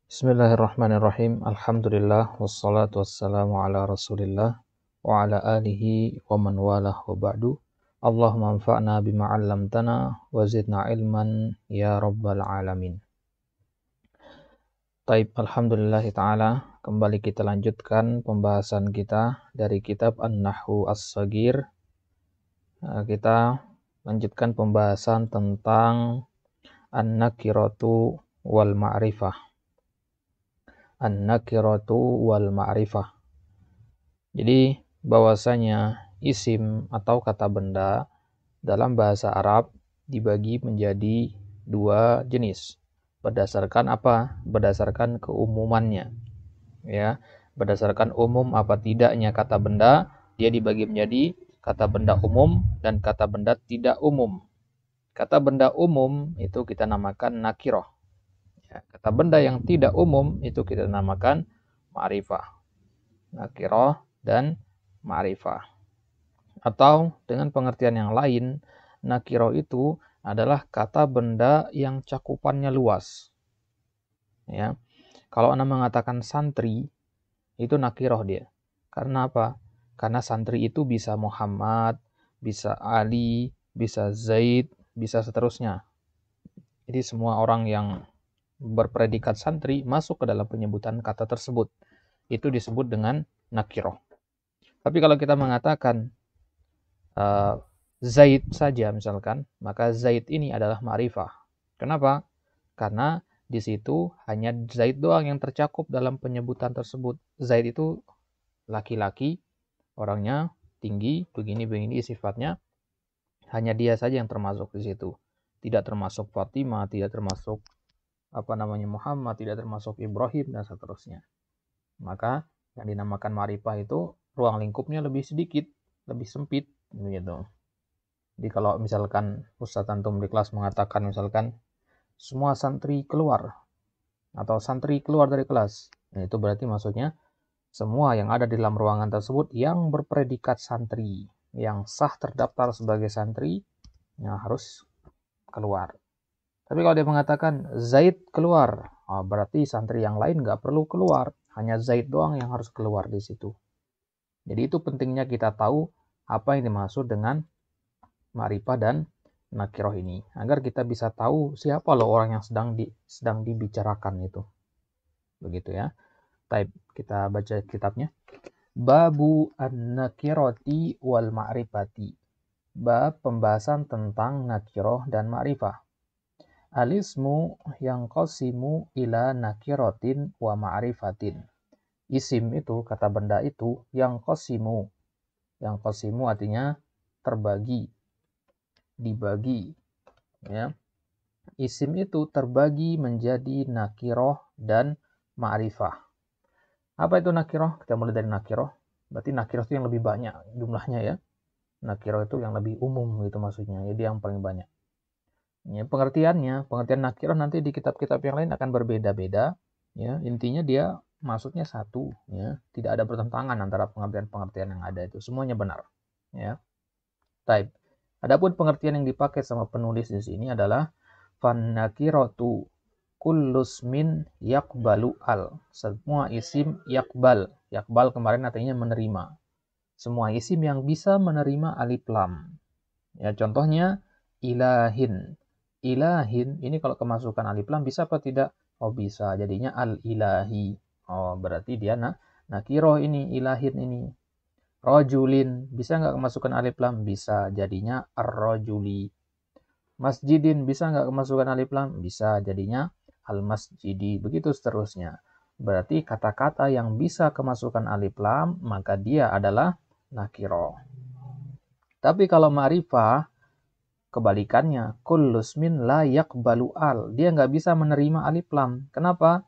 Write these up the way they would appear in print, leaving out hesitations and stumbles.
Bismillahirrahmanirrahim. Alhamdulillah wassalatu wassalamu ala Rasulillah wa ala alihi wa man walah wa ba'du. Allahumma anfa'na bima 'allamtana wa zidna ilman ya rabbal alamin. Taib, alhamdulillah taala, kembali kita lanjutkan pembahasan kita dari kitab An-Nahwu As-Shaghir. Kita lanjutkan pembahasan tentang an-nakiratu wal ma'rifah. An-nakiratu wal ma'rifah. Jadi bahwasanya isim atau kata benda dalam bahasa Arab dibagi menjadi dua jenis. Berdasarkan apa? Berdasarkan keumumannya. Ya, berdasarkan umum apa tidaknya kata benda, dia dibagi menjadi kata benda umum dan kata benda tidak umum. Kata benda umum itu kita namakan nakirah. Ya, kata benda yang tidak umum itu kita namakan ma'rifah. Nakirah dan ma'rifah. Atau dengan pengertian yang lain, nakirah itu adalah kata benda yang cakupannya luas. Ya. Kalau Anda mengatakan santri, itu nakirah dia. Karena apa? Karena santri itu bisa Muhammad, bisa Ali, bisa Zaid, bisa seterusnya. Jadi semua orang yang berpredikat santri masuk ke dalam penyebutan kata tersebut. Itu disebut dengan nakirah. Tapi kalau kita mengatakan Zaid saja misalkan, maka Zaid ini adalah ma'rifah. Kenapa? Karena di situ hanya Zaid doang yang tercakup dalam penyebutan tersebut. Zaid itu laki-laki, orangnya tinggi, begini-begini sifatnya. Hanya dia saja yang termasuk di situ. Tidak termasuk Fatimah, tidak termasuk Muhammad, tidak termasuk Ibrahim dan seterusnya. Maka yang dinamakan ma'rifah itu ruang lingkupnya lebih sedikit, lebih sempit gitu. Jadi kalau misalkan Ustadz Antum di kelas mengatakan misalkan semua santri keluar atau santri keluar dari kelas, nah itu berarti maksudnya semua yang ada di dalam ruangan tersebut yang berpredikat santri, yang sah terdaftar sebagai santri, yang harus keluar. Tapi kalau dia mengatakan Zaid keluar, berarti santri yang lain nggak perlu keluar, hanya Zaid doang yang harus keluar di situ. Jadi itu pentingnya kita tahu apa yang dimaksud dengan ma'rifah dan nakirah ini, agar kita bisa tahu siapa loh orang yang sedang dibicarakan itu. Begitu ya. Baik, kita baca kitabnya. Babu an-nakirati wal ma'rifati. Bab pembahasan tentang nakirah dan ma'rifah. Alismu yang qasimu ila nakiratin wa ma'rifatin. Isim itu, kata benda itu, yang qasimu. Yang qasimu artinya terbagi, dibagi. Ya. Isim itu terbagi menjadi nakirah dan ma'rifah. Apa itu nakirah? Kita mulai dari nakirah. Berarti nakirah itu yang lebih banyak jumlahnya ya. Nakirah itu yang lebih umum gitu maksudnya. Jadi yang paling banyak. Ya, pengertian nakirah nanti di kitab-kitab yang lain akan berbeda-beda. Ya, intinya dia maksudnya satu. Ya, tidak ada pertentangan antara pengertian-pengertian yang ada itu. Semuanya benar. Ya. Type. Adapun pengertian yang dipakai sama penulis di sini adalah fan-nakiratu kullus min yakbalu al. Semua isim yakbal. Yakbal kemarin artinya menerima. Semua isim yang bisa menerima alif lam. Ya, contohnya ilahin. Ilahin ini kalau kemasukan alif lam bisa apa tidak? Oh bisa. Jadinya al-ilahi. Oh berarti dia nakirah ini, ilahin ini. Rojulin bisa nggak kemasukan alif lam? Bisa. Jadinya ar-rojuli. Masjidin bisa nggak kemasukan alif lam? Bisa. Jadinya al-masjidi. Begitu seterusnya. Berarti kata-kata yang bisa kemasukan alif lam maka dia adalah nakirah. Tapi kalau ma'rifah kebalikannya, kullus min la yaqbalu al. Dia nggak bisa menerima alif lam. Kenapa?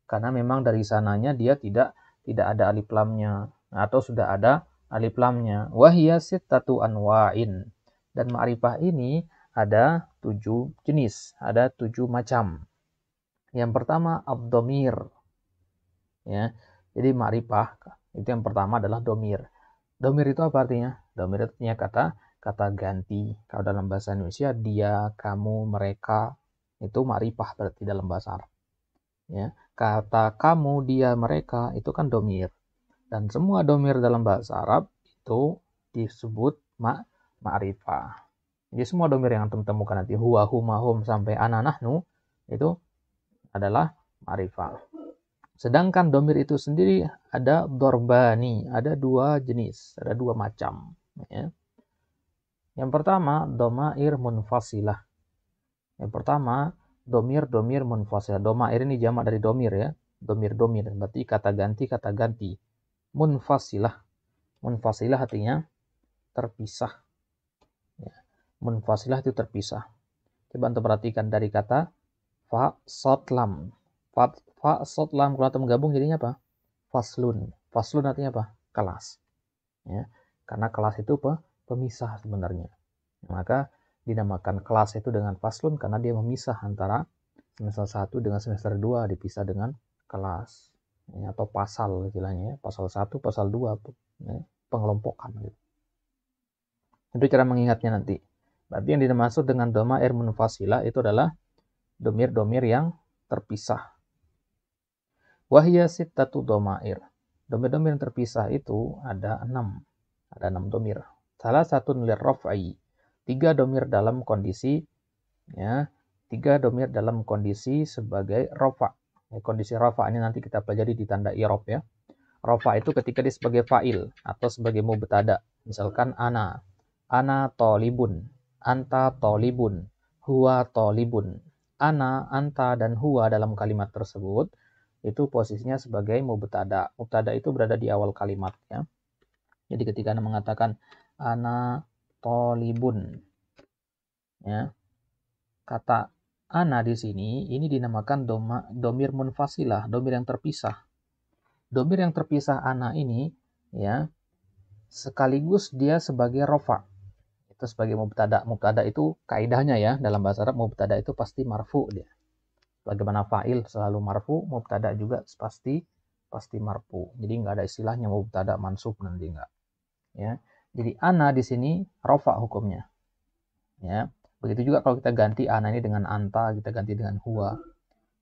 Karena memang dari sananya dia tidak ada alif lamnya atau sudah ada alif lamnya. Wahiyya sittatu anwa'in. Dan ma'rifah ini ada 7 jenis, ada 7 macam. Yang pertama ad-dhamir. Ya. Jadi ma'rifah itu yang pertama adalah dhamir. Dhamir itu apa artinya? Dhamir itu artinya kata ganti. Kalau dalam bahasa Indonesia dia, kamu, mereka, itu ma'rifah berarti dalam bahasa Arab. Ya, kata kamu, dia, mereka itu kan domir. Dan semua domir dalam bahasa Arab itu disebut ma'rifah. Jadi semua domir yang antum temukan nanti huwa, huma, hum sampai ana, nahnu itu adalah ma'rifah. Sedangkan domir itu sendiri ada dorbani, ada dua jenis, ada dua macam. Ya. Yang pertama, domair munfasilah. Yang pertama, domir munfasilah. Domair ini jamak dari domir ya. Domir, berarti kata ganti. Munfasilah. Munfasilah artinya terpisah. Ya. Munfasilah itu terpisah. Coba untuk perhatikan dari kata fa, sod, lam. Fa, sod, lam, kalau antum gabung jadinya apa? Faslun. Faslun artinya apa? Kelas. Ya. Karena kelas itu pemisah sebenarnya. Maka dinamakan kelas itu dengan faslun karena dia memisah antara semester 1 dengan semester 2, dipisah dengan kelas. Ya, atau pasal istilahnya ya. Pasal 1, pasal 2. Ya, pengelompokan. Gitu. Itu cara mengingatnya nanti. Berarti yang dimaksud dengan domair munfasilah itu adalah domir-domir yang terpisah. Wahya sittatu domair. Domir-domir yang terpisah itu ada 6. Ada 6 domir. Salah satu nilir raf'i. 3 domir dalam kondisi ya, 3 domir dalam kondisi sebagai rafa. Ya, kondisi rafa ini nanti kita pelajari di tanda i'rab ya. Rafa itu ketika dia sebagai fa'il atau sebagai mubtada. Misalkan ana tolibun, anta tolibun, huwa tolibun. Ana, anta, dan huwa dalam kalimat tersebut itu posisinya sebagai mubtada. Mubtada itu berada di awal kalimat ya. Jadi ketika Anda mengatakan ana tolibun, ya, kata ana di sini ini dinamakan domir munfasilah, domir yang terpisah. Domir yang terpisah ana ini ya sekaligus dia sebagai rofa. Itu sebagai mubtada. Mubtada itu kaidahnya ya dalam bahasa Arab, mubtada itu pasti marfu dia. Bagaimana fa'il selalu marfu, mubtada juga pasti marfu. Jadi nggak ada istilahnya mubtada mansub nanti nggak. Ya. Jadi ana di sini rofa hukumnya. Ya. Begitu juga kalau kita ganti ana ini dengan anta, kita ganti dengan huwa.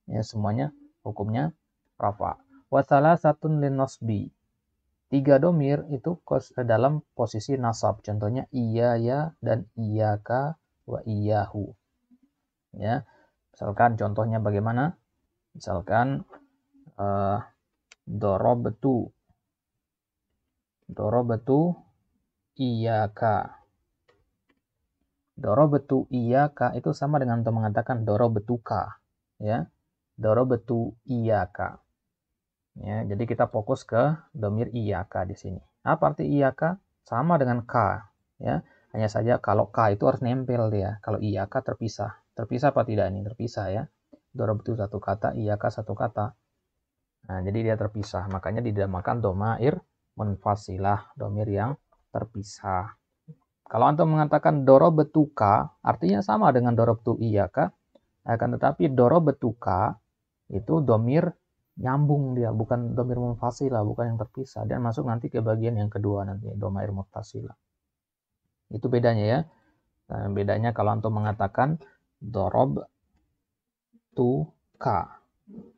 Ya, semuanya hukumnya rafa. Wa salasatun linnasbi. 3 domir itu dalam posisi nasab. Contohnya iya ya dan iyaka wa iyahu. Ya. Misalkan contohnya bagaimana? Misalkan dorobtu iyaka. Dorobtu iyaka itu sama dengan untuk mengatakan dorobetuka. Ya. Dorobetu iyaka. Ya, jadi kita fokus ke domir iyaka di sini. Apa arti iyaka? Sama dengan ka. Ya. Hanya saja kalau ka itu harus nempel dia. Kalau iyaka terpisah. Terpisah apa tidak ini? Terpisah ya. Dorobtu satu kata, iyaka satu kata. Nah, jadi dia terpisah. Makanya dinamakan domair munfasilah, domir yang terpisah. Kalau antum mengatakan dorobetuka, artinya sama dengan dorobtu iyaka, akan tetapi dorobetuka itu domir nyambung dia, bukan domir munfasilah, bukan yang terpisah. Dan masuk nanti ke bagian yang kedua nanti, domair muttasilah. Itu bedanya ya. Nah, bedanya kalau antum mengatakan dorobtuka.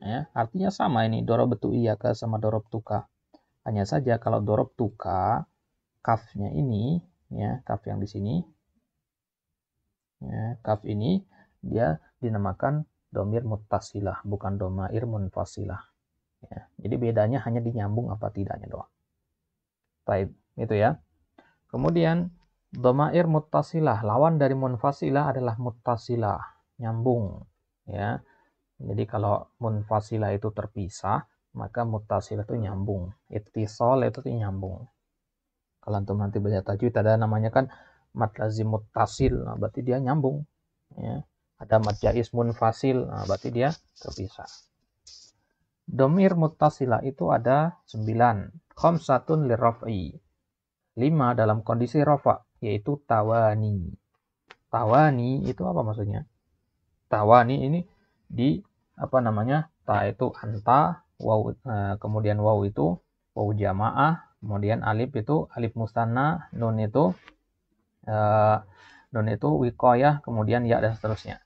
Ya, artinya sama ini, dorobtu iyaka sama dorobtuka. Hanya saja kalau dorobtuka, kafnya ini, ya, kaf yang di sini, ya, kaf ini dia dinamakan domir muttasilah, bukan domair munfasilah. Ya, jadi bedanya hanya dinyambung apa tidaknya doang. Baik, itu ya. Kemudian domair muttasilah, lawan dari munfasilah adalah muttasilah, nyambung. Ya, jadi kalau munfasilah itu terpisah, maka muttasilah itu nyambung. Ittisal itu nyambung. Kalau antum nanti belajar tajwid ada namanya kan mad lazim muttasil, nah, berarti dia nyambung. Ya. Ada mad jaiz munfasil, nah, berarti dia terpisah. Domir muttasilah itu ada 9. Khamsatun lirraf'i. 5 dalam kondisi rafa, yaitu tawani. Tawani itu apa maksudnya? Tawani ini di apa namanya? Ta itu anta, waw, kemudian waw itu waw jamaah, kemudian alif itu alif mustanna, nun itu wiqayah, kemudian ya dan seterusnya.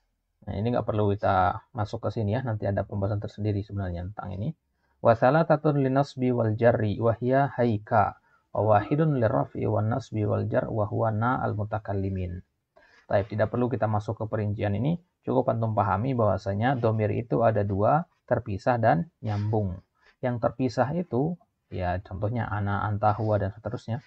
Nah, ini nggak perlu kita masuk ke sini ya, nanti ada pembahasan tersendiri sebenarnya tentang ini. Wa thalathatun linasbi wal jarri wa hiya haika wa wahidun lirraf'i wan nasbi wal jar wa huwa na al mutakallimin. Baik, tidak perlu kita masuk ke perincian ini, cukup antum pahami bahwasanya domir itu ada dua, terpisah dan nyambung. Yang terpisah itu ya contohnya ana, anta, huwa dan seterusnya.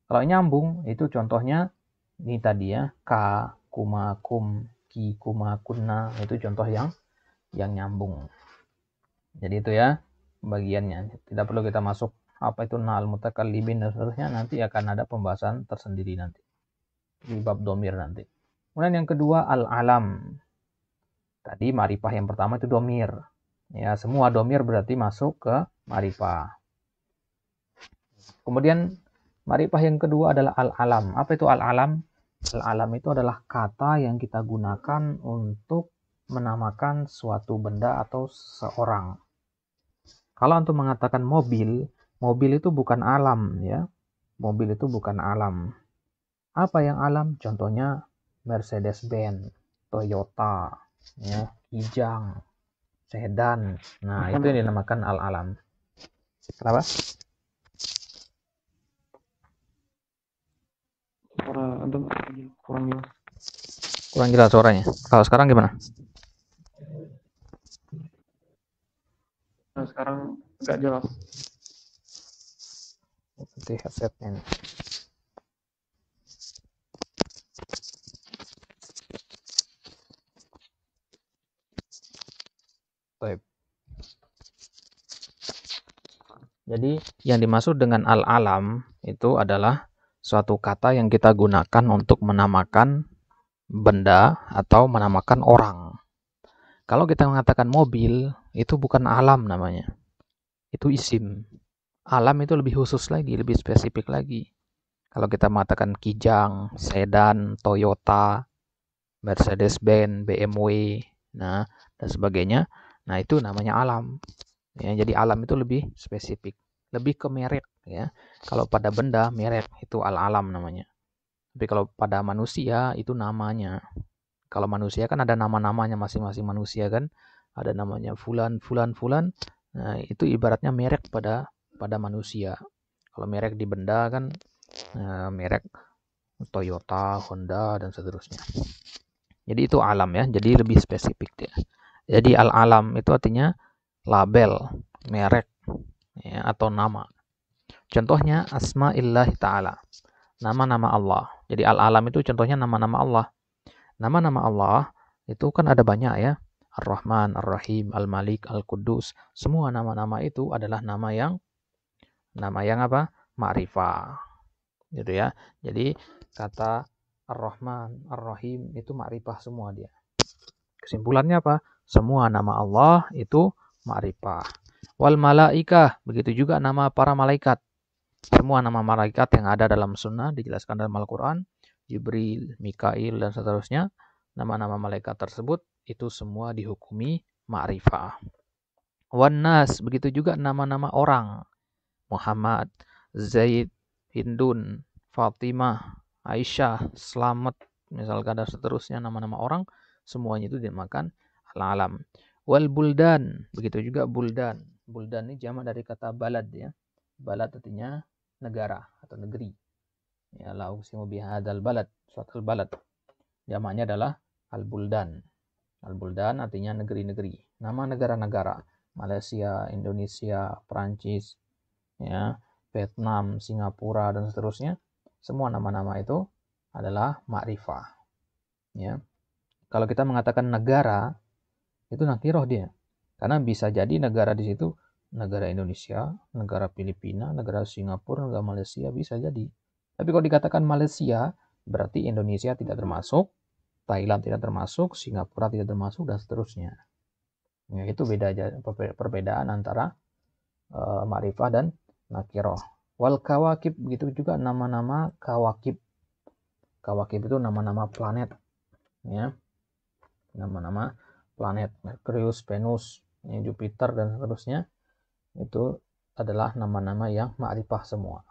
Kalau nyambung itu contohnya ini tadi ya, ka, kuma, kum, ki, kuma, kunna, itu contoh yang nyambung. Jadi itu ya pembagiannya. Tidak perlu kita masuk apa itu nal mutakallimin dan seterusnya, nanti akan ada pembahasan tersendiri nanti di bab domir nanti. Kemudian yang kedua al-alam. Tadi ma'rifah yang pertama itu domir. Ya, semua domir berarti masuk ke ma'rifah. Kemudian ma'rifah yang kedua adalah al-alam. Apa itu al-alam? Al-alam itu adalah kata yang kita gunakan untuk menamakan suatu benda atau seorang. Kalau antum mengatakan mobil, mobil itu bukan alam ya. Mobil itu bukan alam. Apa yang alam? Contohnya Mercedes-Benz, Toyota, ya, Kijang, sedan. Nah, itu yang dinamakan al-alam. Kenapa? Kurang jelas suaranya. Kalau sekarang gimana? Nah, sekarang agak jelas. Nanti headsetnya. Baik. Jadi yang dimaksud dengan al-alam itu adalah suatu kata yang kita gunakan untuk menamakan benda atau menamakan orang. Kalau kita mengatakan mobil, itu bukan alam namanya. Itu isim. Alam itu lebih khusus lagi, lebih spesifik lagi. Kalau kita mengatakan Kijang, sedan, Toyota, Mercedes-Benz, BMW, nah dan sebagainya, nah itu namanya alam. Ya, jadi alam itu lebih spesifik, lebih ke merek ya. Kalau pada benda merek itu al-alam namanya. Tapi kalau pada manusia itu namanya. Kalau manusia kan ada nama-namanya masing-masing manusia kan, ada namanya fulan, fulan, fulan. Nah, itu ibaratnya merek pada manusia. Kalau merek di benda kan merek Toyota, Honda dan seterusnya. Jadi itu alam ya, jadi lebih spesifik dia. Jadi al-alam itu artinya label, merek ya, atau nama. Contohnya asma'illah ta'ala, nama-nama Allah. Jadi al-alam itu contohnya nama-nama Allah. Nama-nama Allah itu kan ada banyak ya. Ar-Rahman, Ar-Rahim, Al-Malik, Al-Quddus. Semua nama-nama itu adalah nama yang apa? Ma'rifah. Gitu ya. Jadi kata Ar-Rahman, Ar-Rahim itu ma'rifah semua dia. Kesimpulannya apa? Semua nama Allah itu ma'rifah. Wal malaikah, begitu juga nama para malaikat. Semua nama malaikat yang ada dalam sunnah dijelaskan dalam Al-Quran, Jibril, Mikail, dan seterusnya, nama-nama malaikat tersebut itu semua dihukumi ma'rifah. Wan nas, begitu juga nama-nama orang. Muhammad, Zaid, Hindun, Fatimah, Aisyah, Slamet, misalkan dan seterusnya nama-nama orang, semuanya itu dinamakan al-alam. Wal buldan, begitu juga buldan. Buldan ini jamak dari kata balad ya. Balad artinya negara atau negeri. Ya, la uqsimu bihadzal balad, suatu balad. Jamaknya adalah al-buldan. Al-buldan artinya negeri-negeri. Nama negara-negara. Malaysia, Indonesia, Perancis, ya, Vietnam, Singapura dan seterusnya. Semua nama-nama itu adalah ma'rifah. Ya. Kalau kita mengatakan negara, itu nakirah dia. Karena bisa jadi negara di situ negara Indonesia, negara Filipina, negara Singapura, negara Malaysia, bisa jadi. Tapi kalau dikatakan Malaysia, berarti Indonesia tidak termasuk, Thailand tidak termasuk, Singapura tidak termasuk, dan seterusnya. Ya, itu perbedaan antara ma'rifah dan nakirah. Wal kawakib, begitu juga nama-nama kawakib. Kawakib itu nama-nama planet. Ya. Nama-nama planet, Merkurius, Venus, Jupiter, dan seterusnya. Itu adalah nama-nama yang ma'rifah semua.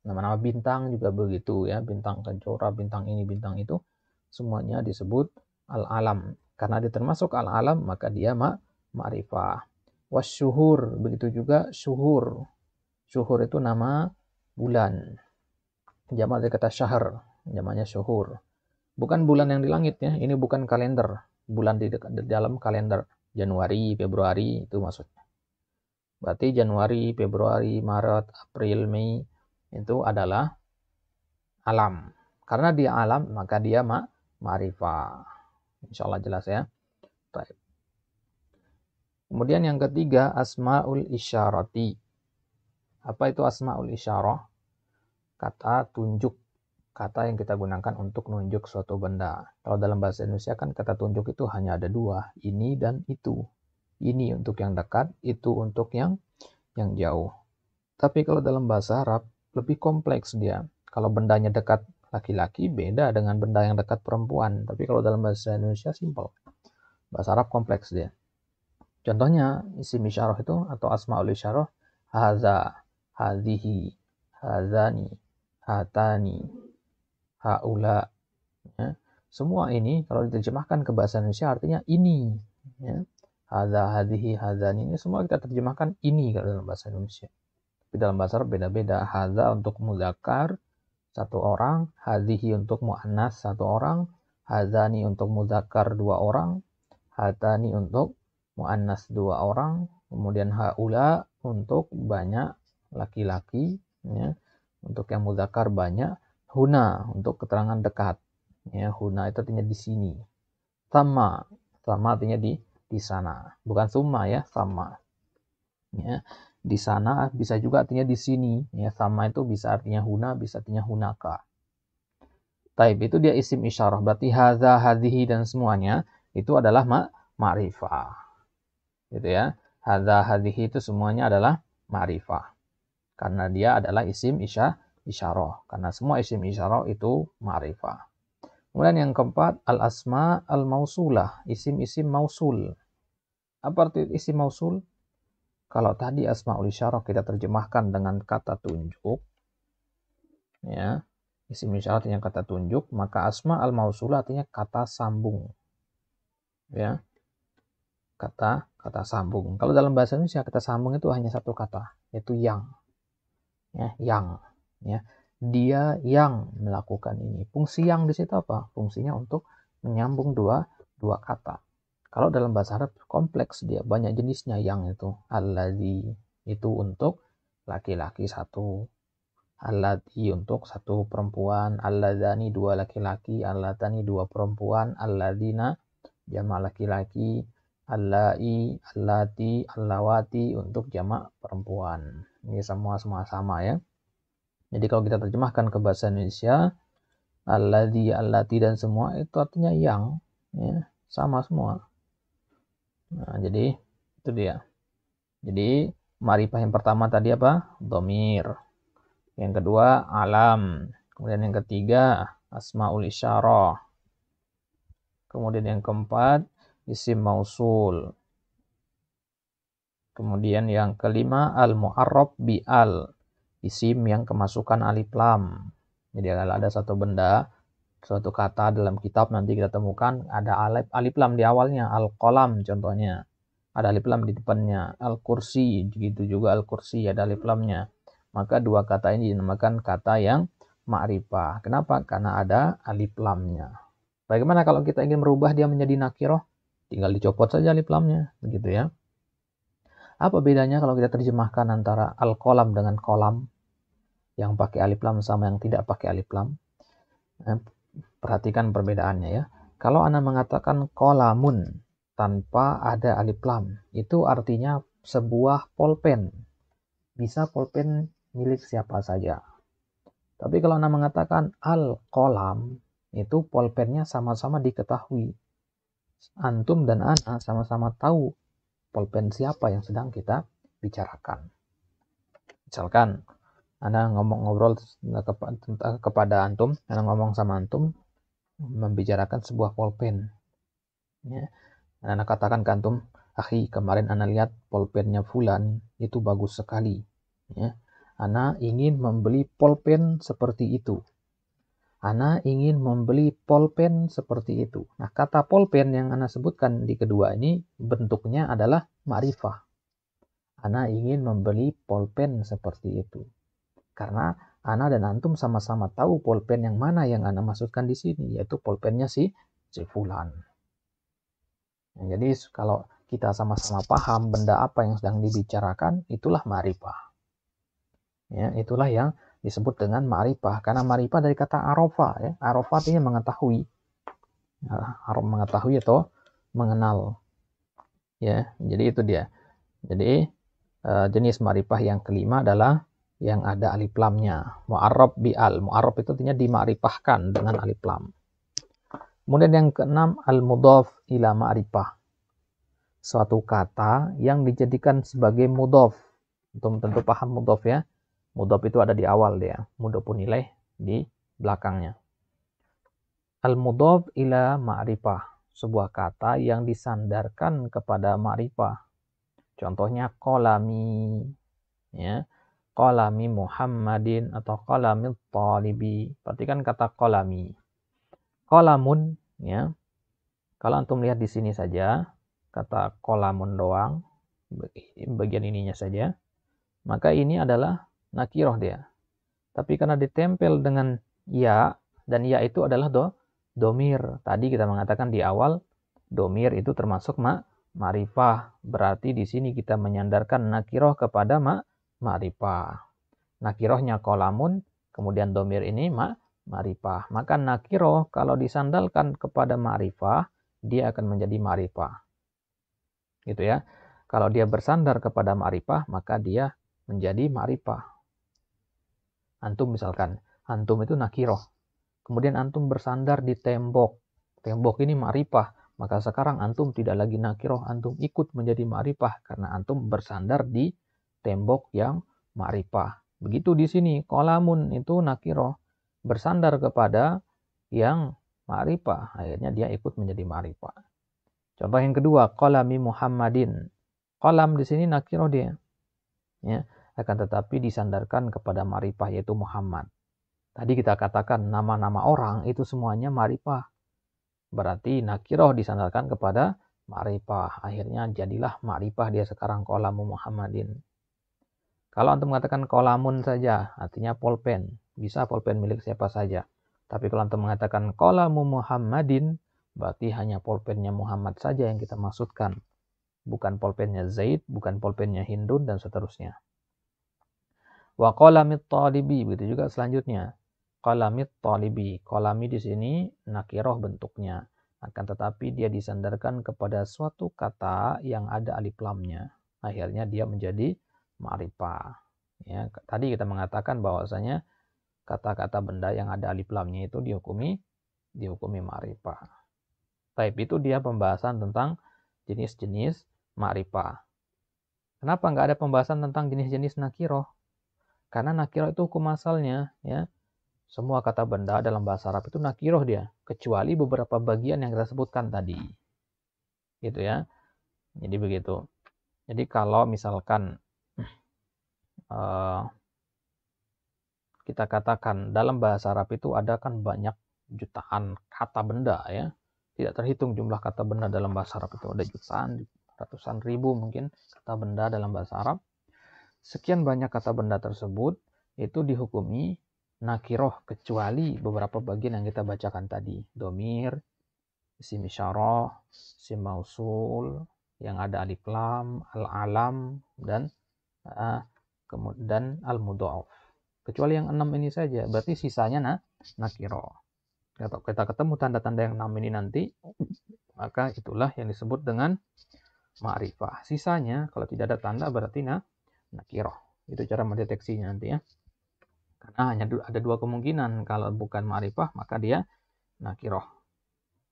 Nama-nama bintang juga begitu ya, bintang kejora, bintang ini, bintang itu, semuanya disebut al-alam. Karena dia termasuk al-alam, maka dia ma'rifah. Wasyuhur, begitu juga syuhur. Syuhur itu nama bulan. Jamak dari kata syahr, jamaknya syuhur. Bukan bulan yang di langit ya, ini bukan kalender. Bulan di dalam kalender. Januari, Februari, itu maksudnya. Berarti Januari, Februari, Maret, April, Mei, itu adalah alam. Karena dia alam, maka dia ma'rifah. Insya Allah jelas ya. Baik. Kemudian yang ketiga, asma'ul isyarati. Apa itu asma'ul isyarah? Kata tunjuk. Kata yang kita gunakan untuk nunjuk suatu benda. Kalau dalam bahasa Indonesia kan kata tunjuk itu hanya ada dua. Ini dan itu. Ini untuk yang dekat, itu untuk yang jauh. Tapi kalau dalam bahasa Arab, lebih kompleks dia. Kalau bendanya dekat laki-laki, beda dengan benda yang dekat perempuan. Tapi kalau dalam bahasa Indonesia, simple. Bahasa Arab kompleks dia. Contohnya, isim isyarah itu, atau asma'ul isyarah, haza, hadhihi, hazani, hatani, haula. Ya. Semua ini, kalau diterjemahkan ke bahasa Indonesia, artinya ini. Ya. Haza, hadhihi, hazani, ini semua kita terjemahkan ini kalau dalam bahasa Indonesia. Tapi dalam bahasa Arab beda-beda. Haza untuk muzakkar, satu orang. Hadhihi untuk mu'annas, satu orang. Hazani untuk muzakkar, dua orang. Hatani untuk mu'annas, dua orang. Kemudian haula untuk banyak laki-laki. Ya. Untuk yang muzakkar banyak. Huna untuk keterangan dekat. Ya, huna itu artinya di sini. Sama artinya di sana. Bukan summa ya, sama. Ya. Di sana bisa juga artinya di sini. Ya, sama itu bisa artinya huna, bisa artinya hunaka. Taib itu dia isim isyarah. Berarti hadza, hadhihi dan semuanya itu adalah ma'rifah. Gitu ya. Hadza, hadhihi itu semuanya adalah ma'rifah. Karena dia adalah isim isyarah. Karena semua isim isyarah itu ma'rifah. Kemudian yang keempat, al-asma al-mausulah. Isim-isim mausul. Apa arti isim mausul? Kalau tadi asma'ul isyarah kita terjemahkan dengan kata tunjuk, ya, isim isyarah artinya kata tunjuk, maka asma al-mausulah artinya kata sambung. Ya. Kata sambung. Kalau dalam bahasa Indonesia kata sambung itu hanya satu kata, yaitu yang. Ya, yang, ya. Dia yang melakukan ini. Fungsi yang di situ apa? Fungsinya untuk menyambung dua kata. Kalau dalam bahasa Arab kompleks dia, banyak jenisnya yang itu. Alladzi itu untuk laki-laki satu. Alladzi untuk satu perempuan. Alladzani dua laki-laki. Allatani dua perempuan. Alladzina jamak laki-laki. Allai, allati, allawati untuk jamak perempuan. Ini semua sama ya. Jadi kalau kita terjemahkan ke bahasa Indonesia, alladzi, allati dan semua itu artinya yang, ya, sama semua. Nah, jadi itu dia. Jadi ma'rifah yang pertama tadi apa? Dhamir. Yang kedua alam. Kemudian yang ketiga asmaul isyarah. Kemudian yang keempat isim mausul. Kemudian yang kelima al-mu'arrab bi al. Isim yang kemasukan alif lam. Jadi kalau ada satu benda, suatu kata dalam kitab nanti kita temukan ada alif lam di awalnya, al-qalam contohnya. Ada alif lam di depannya, al-kursi, begitu juga al-kursi ada alif lamnya. Maka dua kata ini dinamakan kata yang ma'rifah. Kenapa? Karena ada alif lamnya. Bagaimana kalau kita ingin merubah dia menjadi nakirah? Tinggal dicopot saja alif lamnya, begitu ya. Apa bedanya kalau kita terjemahkan antara al-qalam dengan kolam? Yang pakai alif lam sama yang tidak pakai alif lam. Perhatikan perbedaannya ya. Kalau Anda mengatakan qalamun tanpa ada alif lam, itu artinya sebuah pulpen. Bisa pulpen milik siapa saja. Tapi kalau Anda mengatakan al-qalam, itu pulpennya sama-sama diketahui. Antum dan Ana sama-sama tahu pulpen siapa yang sedang kita bicarakan. Misalkan Anda ngobrol kepada antum, Anda ngomong sama antum, membicarakan sebuah pulpen. Ya. Anda katakan ke antum, akhi, kemarin Anda lihat pulpennya fulan, itu bagus sekali. Ya. Anda ingin membeli pulpen seperti itu. Ana ingin membeli polpen seperti itu. Nah, kata polpen yang Ana sebutkan di kedua ini bentuknya adalah ma'rifah. Ana ingin membeli polpen seperti itu. Karena Ana dan Antum sama-sama tahu polpen yang mana yang Ana maksudkan di sini, yaitu polpennya si Fulan. Nah, jadi kalau kita sama-sama paham benda apa yang sedang dibicarakan, itulah ma'rifah. Ya, itulah yang disebut dengan ma'rifah. Karena ma'rifah dari kata arafa, ya. Arafa artinya mengetahui. Mengetahui atau mengenal. Ya, jadi itu dia. Jadi jenis ma'rifah yang kelima adalah yang ada alif lamnya. Mu'arrab bi'al. Mu'arrab itu artinya dimakrifahkan dengan alif lam. Kemudian yang keenam, al-mudhaf ila ma'rifah. Suatu kata yang dijadikan sebagai mudhaf. Untuk tentu paham mudhaf ya. Mudhaf itu ada di awal dia. Mudhafun ilaih di belakangnya. Al-mudhaf ila ma'rifah. Sebuah kata yang disandarkan kepada ma'rifah. Contohnya qalami. Ya. Qalami Muhammadin atau qalami talibi. Perhatikan kata qalami. Qalamun, ya. Kalau antum lihat di sini saja, kata qalamun doang, bagian ininya saja, maka ini adalah nakiroh dia. Tapi karena ditempel dengan ya, dan ya itu adalah domir. Tadi kita mengatakan di awal, domir itu termasuk ma'rifah. Berarti di sini kita menyandarkan nakiroh kepada ma'rifah. Nakirohnya qalamun, kemudian domir ini ma'rifah. Maka nakiroh kalau disandalkan kepada ma'rifah, dia akan menjadi ma'rifah. Gitu ya. Kalau dia bersandar kepada ma'rifah, maka dia menjadi ma'rifah. Antum misalkan, antum itu nakiroh. Kemudian antum bersandar di tembok. Tembok ini ma'rifah. Maka sekarang antum tidak lagi nakiroh, antum ikut menjadi ma'rifah. Karena antum bersandar di tembok yang ma'rifah. Begitu di sini, qalamun itu nakiroh. Bersandar kepada yang ma'rifah. Akhirnya dia ikut menjadi ma'rifah. Contoh yang kedua, qalami Muhammadin. Qalam di sini nakiroh dia. Ya, akan tetapi disandarkan kepada ma'rifah yaitu Muhammad. Tadi kita katakan nama-nama orang itu semuanya ma'rifah. Berarti nakiroh disandarkan kepada ma'rifah. Akhirnya jadilah ma'rifah dia sekarang qalamu Muhammadin. Kalau antum mengatakan qalamun saja, artinya polpen. Bisa polpen milik siapa saja. Tapi kalau antum mengatakan qalamu Muhammadin, berarti hanya polpennya Muhammad saja yang kita maksudkan. Bukan polpennya Zaid, bukan polpennya Hindun, dan seterusnya. Wa qalamit talibi, begitu juga selanjutnya. Qalamit talibi. Qalami di sini nakiroh bentuknya. Akan tetapi dia disandarkan kepada suatu kata yang ada alif lamnya. Akhirnya dia menjadi ma'rifah. Ya, tadi kita mengatakan bahwasanya kata-kata benda yang ada alif lamnya itu dihukumi ma'rifah. Taib itu dia pembahasan tentang jenis-jenis ma'rifah. Kenapa nggak ada pembahasan tentang jenis-jenis nakiroh? Karena nakiroh itu hukum asalnya, ya. Semua kata benda dalam bahasa Arab itu nakiroh dia, kecuali beberapa bagian yang kita sebutkan tadi. Gitu ya. Jadi begitu. Jadi kalau misalkan kita katakan dalam bahasa Arab itu ada kan banyak jutaan kata benda ya. Tidak terhitung jumlah kata benda dalam bahasa Arab itu. Ada jutaan, ratusan ribu mungkin kata benda dalam bahasa Arab. Sekian banyak kata benda tersebut itu dihukumi nakiroh kecuali beberapa bagian yang kita bacakan tadi. Domir, isim isyarah, isim mausul, yang ada alif lam, al-alam, dan kemudian al-mudhaf. Kecuali yang 6 ini saja, berarti sisanya nakiroh. Kalau kita ketemu tanda-tanda yang 6 ini nanti, maka itulah yang disebut dengan ma'rifah. Sisanya, kalau tidak ada tanda berarti nakiroh. Itu cara mendeteksinya nanti ya. Karena hanya ada dua kemungkinan. Kalau bukan ma'rifah, maka dia nakiroh.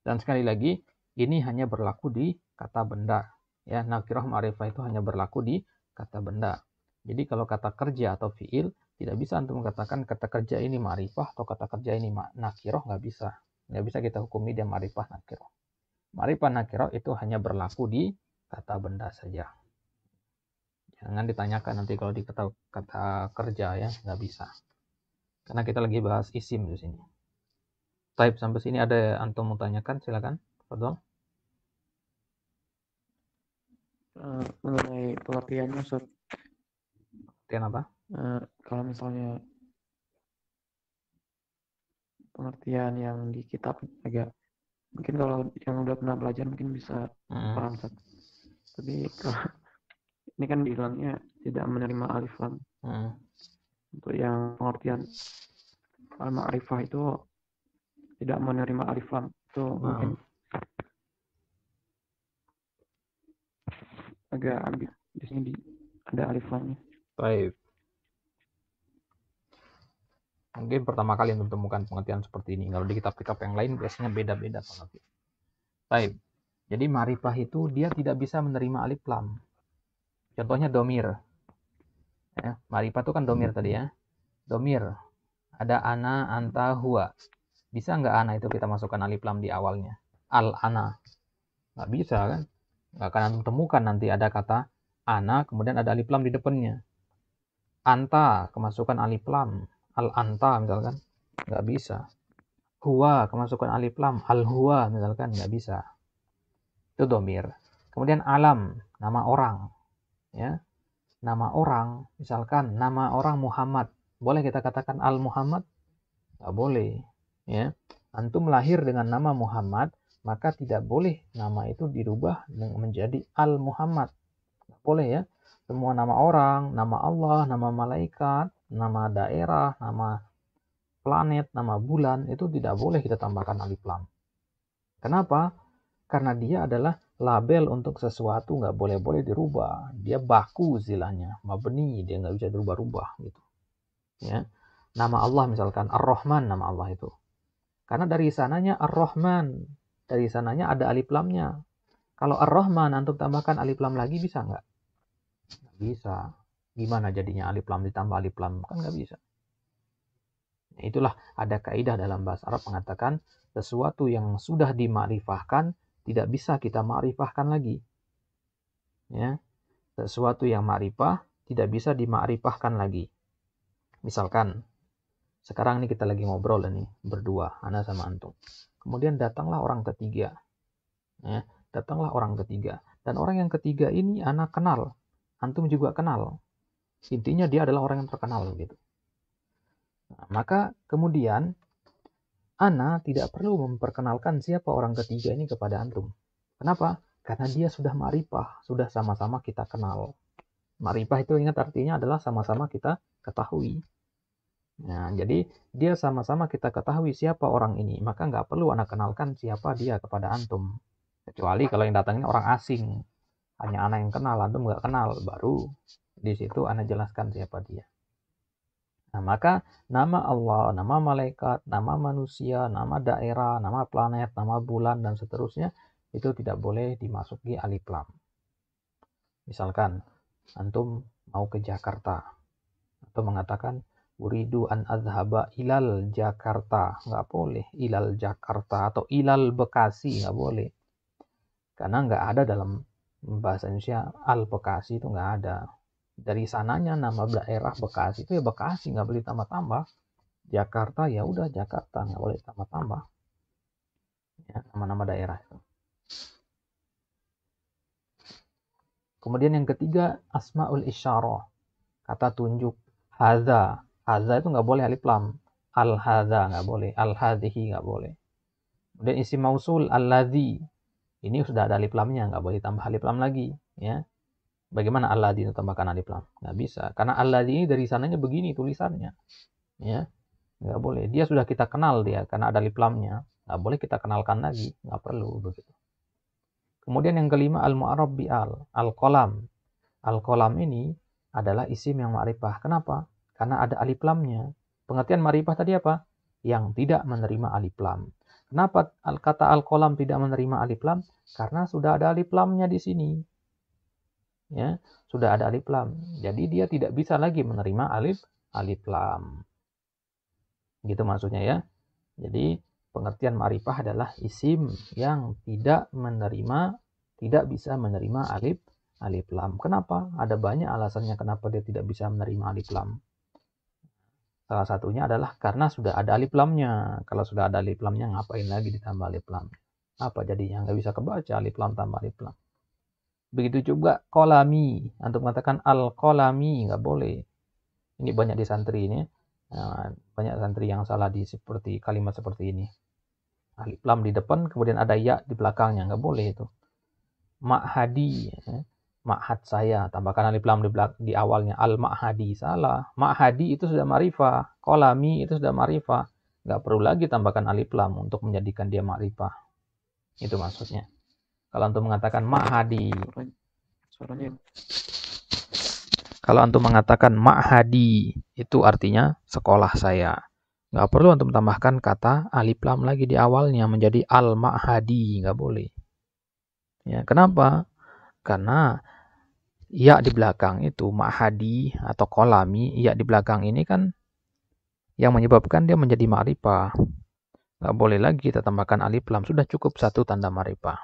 Dan sekali lagi, ini hanya berlaku di kata benda. Ya, nakiroh ma'rifah itu hanya berlaku di kata benda. Jadi kalau kata kerja atau fiil, tidak bisa antum mengatakan kata kerja ini ma'rifah atau kata kerja ini nakiroh, nggak bisa. Nggak bisa kita hukumi dia ma'rifah nakiroh. Ma'rifah nakiroh itu hanya berlaku di kata benda saja. Jangan ditanyakan nanti kalau di kata kerja ya, nggak bisa. Karena kita lagi bahas isim di sini. Type sampai sini ada antum mau tanyakan, silakan. Fadhol. Mengenai pengertiannya, Ustaz. Pengertian apa? Kalau misalnya pengertian yang di kitab agak, mungkin kalau yang udah pernah belajar mungkin bisa paham, Ustaz. Tapi kalau ini kan dibilangnya tidak menerima alif lam. Untuk yang pengertian al-ma'rifah itu tidak menerima alif lam, itu mungkin agak ambil di sini ada alif lamnya. Baik. Mungkin pertama kali untuk menemukan pengertian seperti ini. Kalau di kitab-kitab yang lain biasanya beda-beda pengertian. Baik. Jadi ma'rifah itu dia tidak bisa menerima alif lam. Contohnya domir. Ya, ma'rifah itu kan domir tadi ya. Domir. Ada ana, anta, huwa. Bisa nggak ana itu kita masukkan alif lam di awalnya? Al-ana. Nggak bisa kan? Nggak akan temukan nanti ada kata ana, kemudian ada alif lam di depannya. Anta, kemasukan alif lam. Al-anta misalkan. Nggak bisa. Huwa, kemasukan alif lam. Al-huwa misalkan. Nggak bisa. Itu domir. Kemudian alam, nama orang. Ya, nama orang, misalkan nama orang Muhammad. Boleh kita katakan Al-Muhammad? Nggak boleh. Ya, antum lahir dengan nama Muhammad, maka tidak boleh nama itu dirubah menjadi Al-Muhammad. Nggak boleh ya. Semua nama orang, nama Allah, nama malaikat, nama daerah, nama planet, nama bulan, itu tidak boleh kita tambahkan alif lam. Kenapa? Karena dia adalah label untuk sesuatu, nggak boleh-boleh dirubah. Dia baku istilahnya, mabni, dia nggak bisa dirubah-rubah gitu. Ya. Nama Allah misalkan Ar-Rahman, nama Allah itu. Karena dari sananya Ar-Rahman, dari sananya ada alif lamnya. Kalau Ar-Rahman antum tambahkan alif lam lagi bisa nggak? Nggak bisa. Gimana jadinya alif lam ditambah alif lam? Kan nggak bisa. Nah, itulah ada kaidah dalam bahasa Arab mengatakan sesuatu yang sudah dimakrifahkan tidak bisa kita makrifahkan lagi. Ya, sesuatu yang makrifah tidak bisa dimakrifahkan lagi. Misalkan sekarang ini kita lagi ngobrol nih berdua, ana sama antum. Kemudian datanglah orang ketiga. Ya, datanglah orang ketiga. Dan orang yang ketiga ini ana kenal. Antum juga kenal. Intinya dia adalah orang yang terkenal gitu. Nah, maka kemudian ana tidak perlu memperkenalkan siapa orang ketiga ini kepada antum. Kenapa? Karena dia sudah ma'rifah, sudah sama-sama kita kenal. Ma'rifah itu ingat artinya adalah sama-sama kita ketahui. Nah, jadi dia sama-sama kita ketahui siapa orang ini, maka nggak perlu ana kenalkan siapa dia kepada antum. Kecuali kalau yang datang ini orang asing, hanya ana yang kenal, antum nggak kenal, baru di situ ana jelaskan siapa dia. Nah, maka nama Allah, nama malaikat, nama manusia, nama daerah, nama planet, nama bulan, dan seterusnya, itu tidak boleh dimasuki alif lam. Misalkan, antum mau ke Jakarta, atau mengatakan, uridu an azhaba ilal Jakarta. Nggak boleh, ilal Jakarta, atau ilal Bekasi, nggak boleh. Karena nggak ada dalam bahasa Indonesia, al Bekasi itu nggak ada. Dari sananya nama daerah Bekasi itu ya Bekasi, nggak boleh tambah-tambah. Jakarta ya udah Jakarta, nggak boleh tambah-tambah. Ya, nama-nama daerah itu. Kemudian yang ketiga asmaul isyarah, kata tunjuk. Hadza, hadza itu nggak boleh alif lam. Al hadza nggak boleh, al hadhihi nggak boleh. Kemudian isim mausul alladzi, ini sudah ada alif lamnya, nggak boleh tambah alif lam lagi. Ya, bagaimana alladzi itu tambahkan alif lam? Nggak bisa, karena alladzi ini dari sananya begini tulisannya. Ya, nggak boleh. Dia sudah kita kenal dia karena ada alif lamnya. Nggak boleh kita kenalkan lagi, nggak perlu begitu. Kemudian yang kelima al-mu'arrab bi al-qalam. Al-qalam ini adalah isim yang ma'rifah. Kenapa? Karena ada alif lamnya. Pengertian ma'rifah tadi apa? Yang tidak menerima alif lam. Kenapa kata al-qalam tidak menerima alif lam? Karena sudah ada alif lamnya di sini. Ya, sudah ada alif lam. Jadi dia tidak bisa lagi menerima alif lam. Gitu maksudnya ya. Jadi pengertian ma'rifah adalah isim yang tidak bisa menerima alif lam. Kenapa? Ada banyak alasannya kenapa dia tidak bisa menerima alif lam. Salah satunya adalah karena sudah ada alif lamnya. Kalau sudah ada alif lamnya, ngapain lagi ditambah alif lam? Apa jadinya? Nggak bisa kebaca alif lam tambah alif lam. Begitu juga kolami. Antum mengatakan al-kolami, nggak boleh. Ini banyak di santri ini. Banyak santri yang salah di seperti kalimat seperti ini. Alif lam di depan, kemudian ada ya di belakangnya. Nggak boleh itu. Ma'hadi, ma'had saya, tambahkan alif lam di awalnya, al-ma'hadi, salah. Ma'hadi itu sudah ma'rifah, kolami itu sudah ma'rifah, nggak perlu lagi tambahkan alif lam untuk menjadikan dia ma'rifah. Itu maksudnya. Kalau antum mengatakan ma'hadi, kalau antum mengatakan ma'hadi, itu artinya sekolah saya. Nggak perlu antum tambahkan kata alif lam lagi di awalnya menjadi al-ma'hadi, nggak boleh. Ya, kenapa? Karena ya di belakang itu ma'hadi atau kolami, ya di belakang ini kan yang menyebabkan dia menjadi ma'rifah. Nggak boleh lagi kita tambahkan alif lam, sudah cukup satu tanda ma'rifah.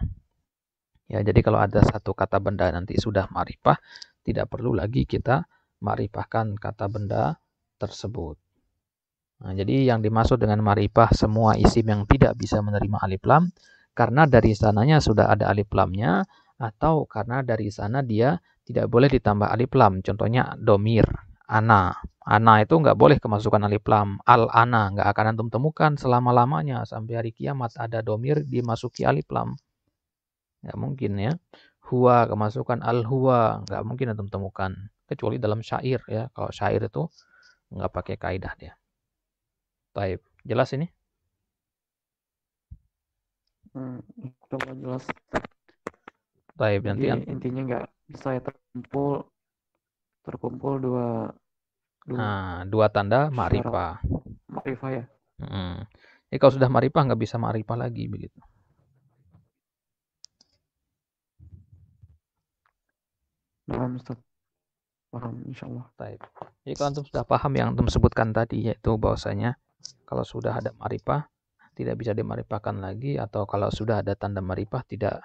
Ya, jadi kalau ada satu kata benda nanti sudah ma'rifah, tidak perlu lagi kita ma'rifahkan kata benda tersebut. Nah, jadi yang dimaksud dengan ma'rifah semua isim yang tidak bisa menerima alif lam karena dari sananya sudah ada alif lamnya, atau karena dari sana dia tidak boleh ditambah alif lam. Contohnya domir, ana. Ana itu nggak boleh kemasukan alif lam. Al-ana nggak akan antum temukan selama-lamanya sampai hari kiamat ada domir dimasuki alif lam. Nggak mungkin ya. Huwa kemasukan al-huwa nggak mungkin antum temukan. Kecuali dalam syair ya. Kalau syair itu nggak pakai kaidah dia. Baik, jelas ini? Coba jelas. Baik, nanti intinya nggak bisa ya terkumpul dua tanda ma'rifah. Ma'rifah ya. Jadi kalau sudah ma'rifah nggak bisa ma'rifah lagi begitu. Nah, Ustaz. Paham insyaallah. Baik. Jadi kalau antum sudah paham yang antum sebutkan tadi, yaitu bahwasanya kalau sudah ada ma'rifah tidak bisa dimarifahkan lagi, atau kalau sudah ada tanda ma'rifah tidak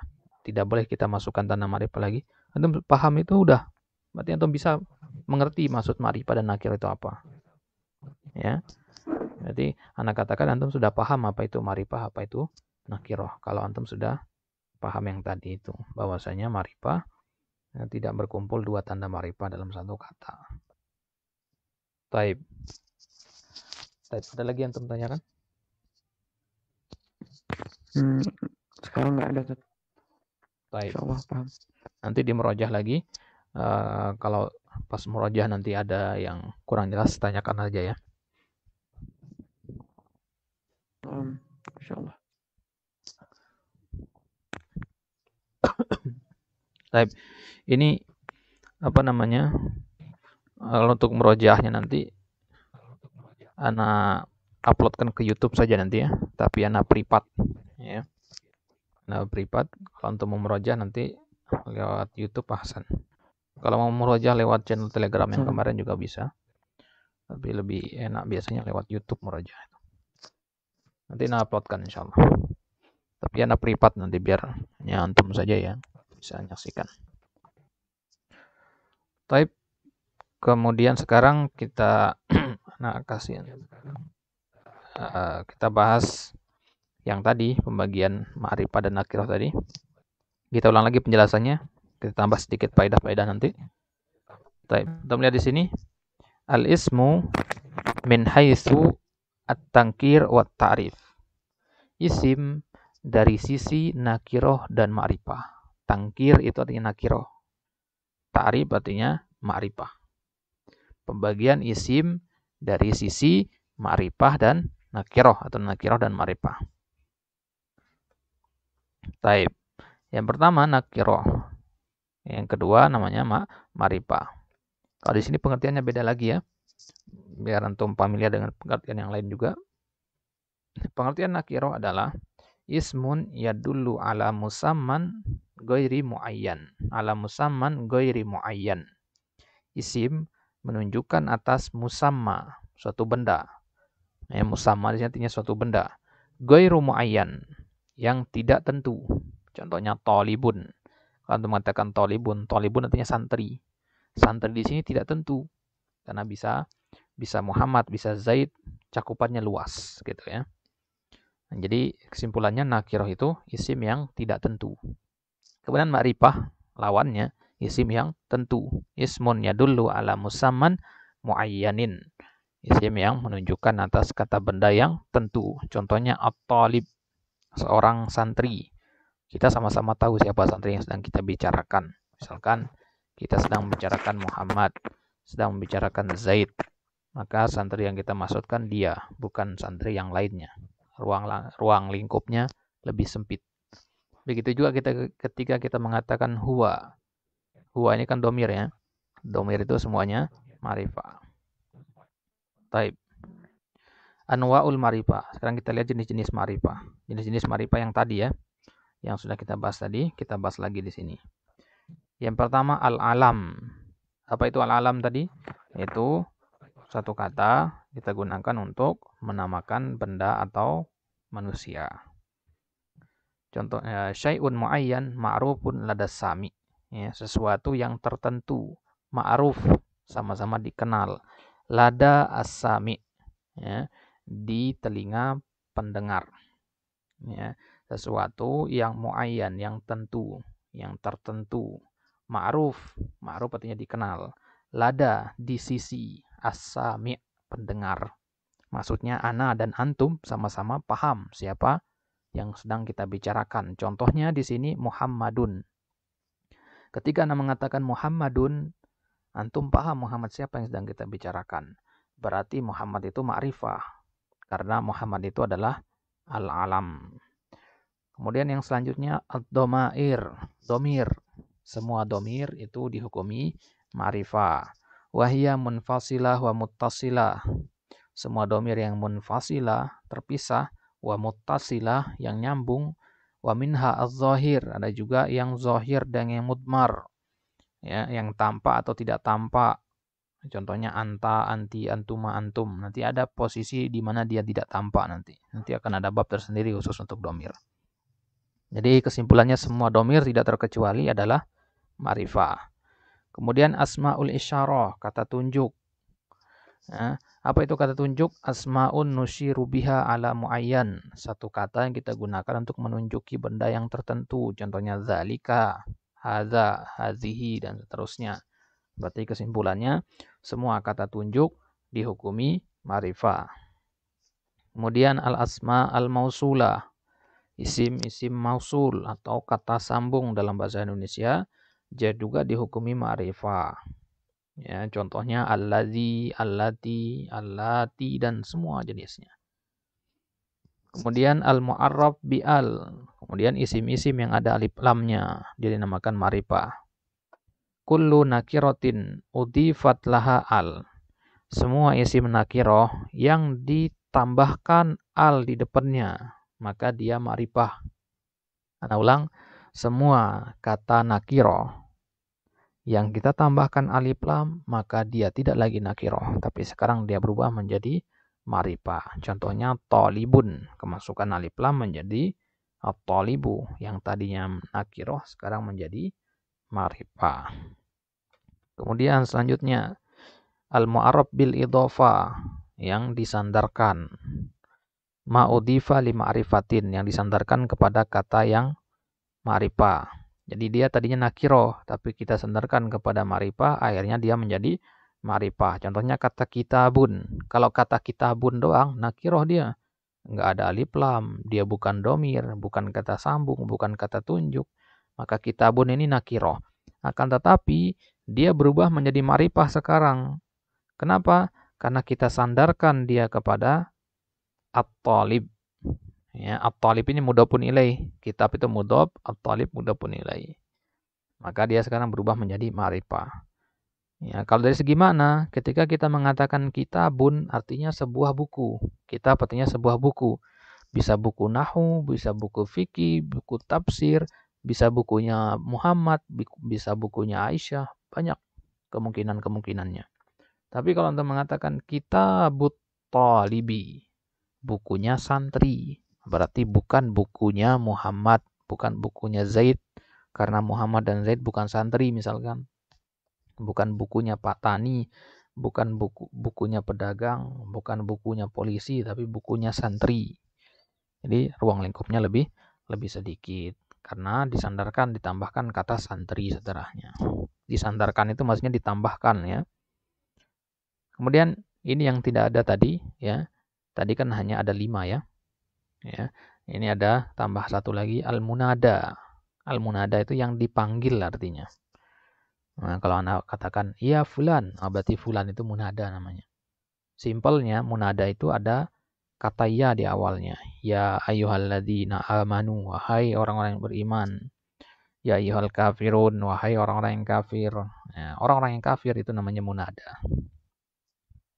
boleh kita masukkan tanda ma'rifah lagi. Antum paham itu udah, berarti antum bisa mengerti maksud ma'rifah dan nakir itu apa. Ya. Berarti anak katakan antum sudah paham apa itu ma'rifah, apa itu nakirah. Kalau antum sudah paham yang tadi itu, bahwasanya ma'rifah tidak berkumpul dua tanda ma'rifah dalam satu kata. Taib. Ada lagi yang antum tanyakan? Sekarang nggak ada. Taib. Insyaallah paham. Nanti di merojah lagi. Kalau pas merojah nanti ada yang kurang jelas, tanyakan aja ya. Insyaallah. Taib. Ini apa namanya? Untuk merojahnya nanti ana uploadkan ke YouTube saja nanti ya, tapi ana privat ya. Nah, privat kalau untuk mau merojah nanti lewat YouTube Ahsan. Kalau mau merojah lewat channel Telegram yang kemarin juga bisa. Tapi lebih enak biasanya lewat YouTube merojah itu. Nanti ana uploadkan insyaallah. Tapi ana privat nanti biar hanya antum saja ya bisa menyaksikan. Taib. Kemudian sekarang kita kita bahas yang tadi pembagian ma'rifah dan nakirah tadi. Kita ulang lagi penjelasannya. Kita tambah sedikit faedah-faedah nanti. Baik, kita melihat di sini al-ismu min haitsu at-tankir wa ta'rif. Isim dari sisi nakirah dan ma'rifah. Tankir itu artinya nakirah. Ta'rif artinya ma'rifah. Pembagian isim dari sisi ma'rifah dan nakirah atau nakirah dan ma'rifah. Taib. Yang pertama nakirah. Yang kedua namanya ma'rifah. Kalau di sini pengertiannya beda lagi ya. Biar antum familiar dengan pengertian yang lain juga. Pengertian nakirah adalah ismun yadullu ala musamman ghairi muayyan. Ala musamman ghairi muayyan. Isim menunjukkan atas musamma, suatu benda. Musamma di sini artinya suatu benda. Ghairu muayyan, yang tidak tentu. Contohnya tolibun. Kalau mengatakan tolibun artinya santri. Santri di sini tidak tentu, karena bisa bisa Muhammad, bisa Zaid, cakupannya luas gitu ya. Nah, jadi kesimpulannya nakiroh itu isim yang tidak tentu. Kemudian ma'rifah lawannya isim yang tentu. Ismun yadullu ala musamman muayyanin. Isim yang menunjukkan atas kata benda yang tentu. Contohnya at-talib, seorang santri. Kita sama-sama tahu siapa santri yang sedang kita bicarakan. Misalkan kita sedang membicarakan Muhammad, sedang membicarakan Zaid, maka santri yang kita maksudkan dia, bukan santri yang lainnya. Ruang lingkupnya lebih sempit. Begitu juga ketika kita mengatakan huwa. Huwa ini kan domir ya. Domir itu semuanya ma'rifah. Taib. Anwa'ul ma'rifah. Sekarang kita lihat jenis-jenis ma'rifah. Jenis-jenis ma'rifah yang tadi ya, yang sudah kita bahas tadi, kita bahas lagi di sini. Yang pertama al-alam. Apa itu al-alam tadi? Itu satu kata kita gunakan untuk menamakan benda atau manusia. Contohnya syai'un muayyan ma'rufun ladas sami. Ya, sesuatu yang tertentu, ma'ruf, sama-sama dikenal. Lada as-sami, ya, di telinga pendengar. Ya, sesuatu yang muayyan, yang tentu, yang tertentu. Ma'ruf, ma'ruf artinya dikenal. Lada, di sisi, as-sami, pendengar. Maksudnya ana dan antum sama-sama paham siapa yang sedang kita bicarakan. Contohnya di sini Muhammadun. Ketika Anda mengatakan Muhammadun, antum paham Muhammad siapa yang sedang kita bicarakan. Berarti Muhammad itu ma'rifah. Karena Muhammad itu adalah al-alam. Kemudian yang selanjutnya ad-domair. Domir. Semua domir itu dihukumi ma'rifah. Wahiyya munfasilah wa muttasilah. Semua domir yang munfasilah, terpisah, wa muttasilah, yang nyambung, wa minha az-zahir, ada juga yang zahir dan yang mudmar, ya, yang tampak atau tidak tampak. Contohnya anta, anti, antuma, antum. Nanti ada posisi di mana dia tidak tampak nanti. Nanti akan ada bab tersendiri khusus untuk domir. Jadi kesimpulannya semua domir tidak terkecuali adalah ma'rifah. Kemudian asma'ul isyarah, kata tunjuk. Nah, apa itu kata tunjuk? Asma'un nusyiru biha ala muayyan. Satu kata yang kita gunakan untuk menunjuki benda yang tertentu. Contohnya zalika, hadza, hazihi, dan seterusnya. Berarti kesimpulannya, semua kata tunjuk dihukumi ma'rifah. Kemudian al-asma al-mausulah. Isim-isim mausul atau kata sambung dalam bahasa Indonesia juga dihukumi ma'rifah. Ya, contohnya allazi, allati, allati, dan semua jenisnya. Kemudian al-mu'arraf bi'al. Kemudian isim-isim yang ada alif lamnya dia dinamakan ma'rifah. Kullu nakiratin udhifat laha al. Semua isim nakiroh yang ditambahkan al di depannya, maka dia ma'rifah. Ana ulang, semua kata nakiroh yang kita tambahkan alif lam, maka dia tidak lagi nakiroh, tapi sekarang dia berubah menjadi ma'rifah. Contohnya talibun, kemasukan alif lam menjadi at-talibu, yang tadinya nakiroh sekarang menjadi ma'rifah. Kemudian selanjutnya al-mu'arrab bil idhofa, yang disandarkan. Ma'udhifa li ma'rifatin, yang disandarkan kepada kata yang ma'rifah. Jadi dia tadinya nakiroh, tapi kita sandarkan kepada ma'rifah, akhirnya dia menjadi ma'rifah. Contohnya kata kitabun. Kalau kata kitabun doang, nakiroh dia. Enggak ada alif lam, dia bukan domir, bukan kata sambung, bukan kata tunjuk. Maka kitabun ini nakiroh. Akan tetapi, dia berubah menjadi ma'rifah sekarang. Kenapa? Karena kita sandarkan dia kepada at-talib. Ya, at-talib ini mudhofun ilaih. Kitab itu mudhof, at-talib mudhofun ilaih. Maka dia sekarang berubah menjadi ma'rifah. Ya, kalau dari segi mana? Ketika kita mengatakan kitabun artinya sebuah buku. Kitab artinya sebuah buku. Bisa buku nahwu, bisa buku fikih, buku tafsir, bisa bukunya Muhammad, bisa bukunya Aisyah, banyak kemungkinan-kemungkinannya. Tapi kalau Anda mengatakan kitabut talibi, bukunya santri, berarti bukan bukunya Muhammad, bukan bukunya Zaid, karena Muhammad dan Zaid bukan santri misalkan. Bukan bukunya Pak Tani, bukan bukunya pedagang, bukan bukunya polisi, tapi bukunya santri. Jadi ruang lingkupnya lebih sedikit karena ditambahkan kata santri setelahnya. Disandarkan itu maksudnya ditambahkan ya. Kemudian ini yang tidak ada tadi ya. Tadi kan hanya ada 5 ya. Ya. Ini ada tambah satu lagi al-munada. Al-munada itu yang dipanggil artinya. Nah, kalau Anda katakan ya fulan, berarti fulan itu munada namanya. Simpelnya munada itu ada kata ya di awalnya. Ya ayyuhalladzina amanu, wahai orang-orang yang beriman. Ya ayyuhal kafirun, wahai orang-orang yang kafir. Ya, orang-orang yang kafir itu namanya munada.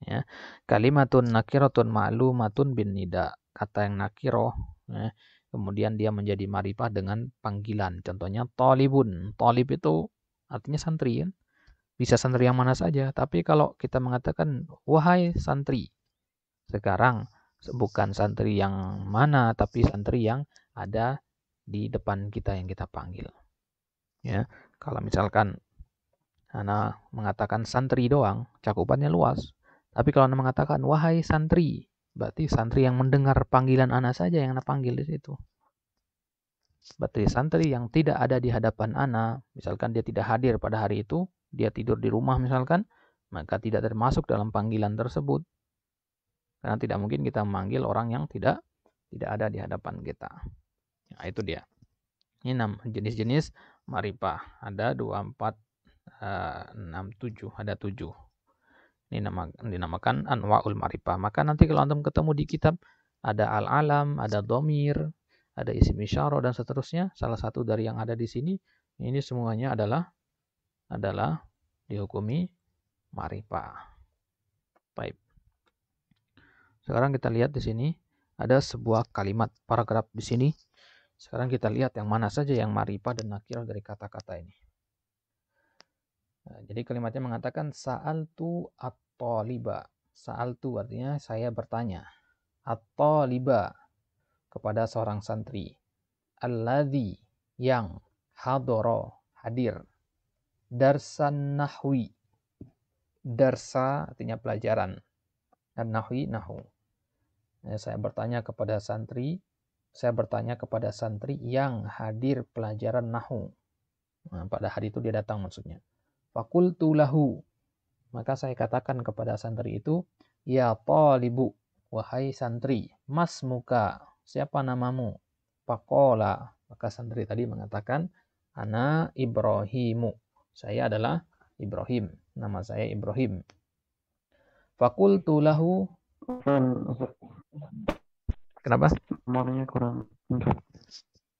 Ya. Kalimatun nakiratun ma'lumatun bin nida. Kata yang nakiroh, ya, kemudian dia menjadi marifah dengan panggilan. Contohnya talibun. Talib itu artinya santri kan. Bisa santri yang mana saja. Tapi kalau kita mengatakan wahai santri. Sekarang bukan santri yang mana, tapi santri yang ada di depan kita yang kita panggil. Ya, kalau misalkan Anda mengatakan santri doang, cakupannya luas. Tapi kalau Anda mengatakan wahai santri, berarti santri yang mendengar panggilan Anda saja yang Anda panggil di situ. Berarti santri yang tidak ada di hadapan Anda, misalkan dia tidak hadir pada hari itu, dia tidur di rumah misalkan, maka tidak termasuk dalam panggilan tersebut. Karena tidak mungkin kita memanggil orang yang tidak ada di hadapan kita. Nah, itu dia. Ini 6 jenis-jenis marifah. Ada 2, 4, 6, 7. Ada 7. Ini dinamakan anwa'ul marifah. Maka nanti kalau antum ketemu di kitab, ada al-alam, ada dhamir, ada isim isyarah, dan seterusnya. Salah satu dari yang ada di sini, ini semuanya adalah dihukumi marifah. Baik. Sekarang kita lihat di sini ada sebuah kalimat paragraf di sini. Sekarang kita lihat yang mana saja yang marifah dan nakirah dari kata-kata ini. Nah, jadi kalimatnya mengatakan sa'altu at-taliba. Sa'altu artinya saya bertanya. At-taliba kepada seorang santri. Alladzi yang hadoro hadir. Darsan nahwi. Darsa artinya pelajaran. Dan nahwi nahu. Saya bertanya kepada santri yang hadir pelajaran nahu. Nah, pada hari itu dia datang maksudnya. Fakultu lahu. Maka saya katakan kepada santri itu, ya talibu, wahai santri, mas muka, siapa namamu? Faqala. Maka santri tadi mengatakan, ana Ibrahimu. Saya adalah Ibrahim. Nama saya Ibrahim. Fakultu lahu. Kenapa? Nomornya kurang lengkap.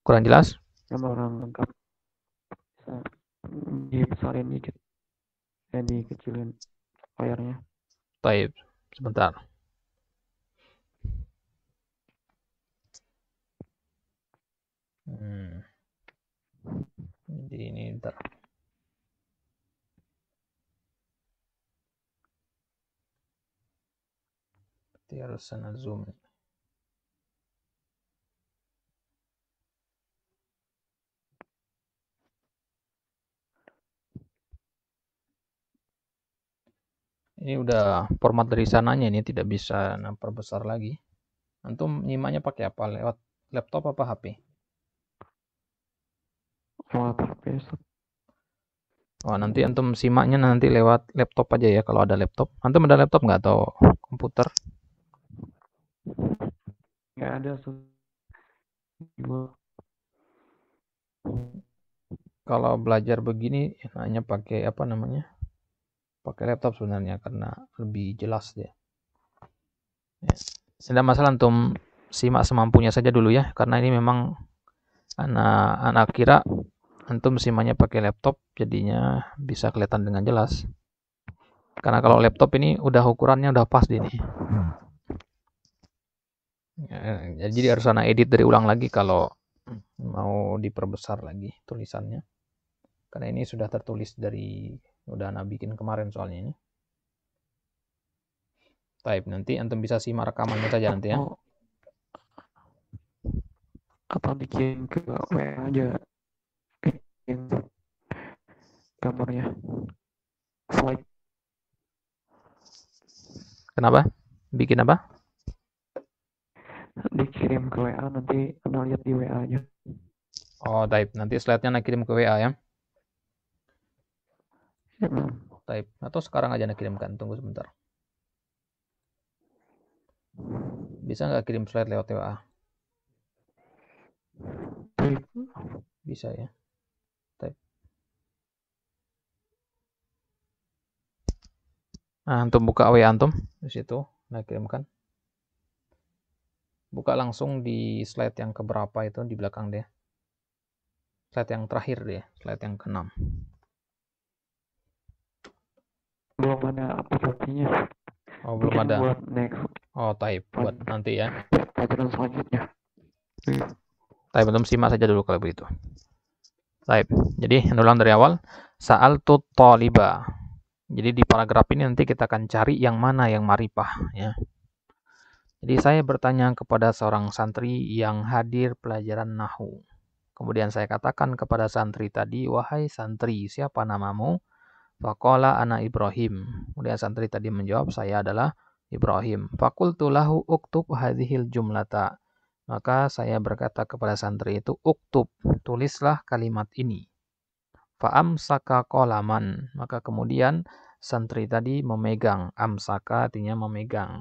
Kurang jelas? Kurang lengkap. Bisa dibesarin dikit. Dikecilin layarnya. Baik, sebentar. Jadi ini ntar. Berarti harus sana zoom. Ini udah format dari sananya, ini tidak bisa perbesar lagi. Antum nyimaknya pakai apa? Lewat laptop apa HP? Lewat HP. Oh, nanti antum simaknya nanti lewat laptop aja ya kalau ada laptop. Antum ada laptop nggak atau komputer? Nggak ada. Kalau belajar begini hanya pakai apa namanya? Pakai laptop sebenarnya karena lebih jelas dia. Ya. Tidak masalah antum simak semampunya saja dulu ya, karena ini memang anak kira antum simaknya pakai laptop jadinya bisa kelihatan dengan jelas. Karena kalau laptop ini udah ukurannya udah pas ini. Ya, jadi harus ana edit dari ulang lagi kalau mau diperbesar lagi tulisannya. Karena ini sudah tertulis dari udah ana bikin kemarin soalnya ini. Baik, nanti antum bisa simak rekamannya saja nanti ya. Atau bikin ke WA aja gambarnya slide. Kenapa? Bikin apa? Dikirim ke WA, nanti Anda lihat di WA-nya. Oh, type. Nanti slide-nya nak kirim ke WA ya. Type. Atau sekarang aja nak kirimkan. Tunggu sebentar. Bisa nggak kirim slide lewat WA? Bisa ya. Type. Nah, antum buka WA antum di situ, nak kirimkan. Buka langsung di slide yang keberapa itu di belakang dia. Slide yang terakhir dia, slide yang ke-6. Belum ada aplikasinya. Oh, belum ada. Buat next. Oh, type buat nanti ya. Pelajaran selanjutnya. Type antum simak saja dulu kalau begitu. Type. Jadi, ulang dari awal. Sa'altu thaliba. Jadi di paragraf ini nanti kita akan cari yang mana yang marifah ya. Jadi saya bertanya kepada seorang santri yang hadir pelajaran nahwu. Kemudian saya katakan kepada santri tadi, "Wahai santri, siapa namamu?" Faqala ana Ibrahim. Kemudian santri tadi menjawab, "Saya adalah Ibrahim." Faqultu lahu uktub hadhil jumlata. Maka saya berkata kepada santri itu, "Uktub, tulislah kalimat ini." Fa'amsaka qalaman. Maka kemudian santri tadi memegang, amsaka artinya memegang.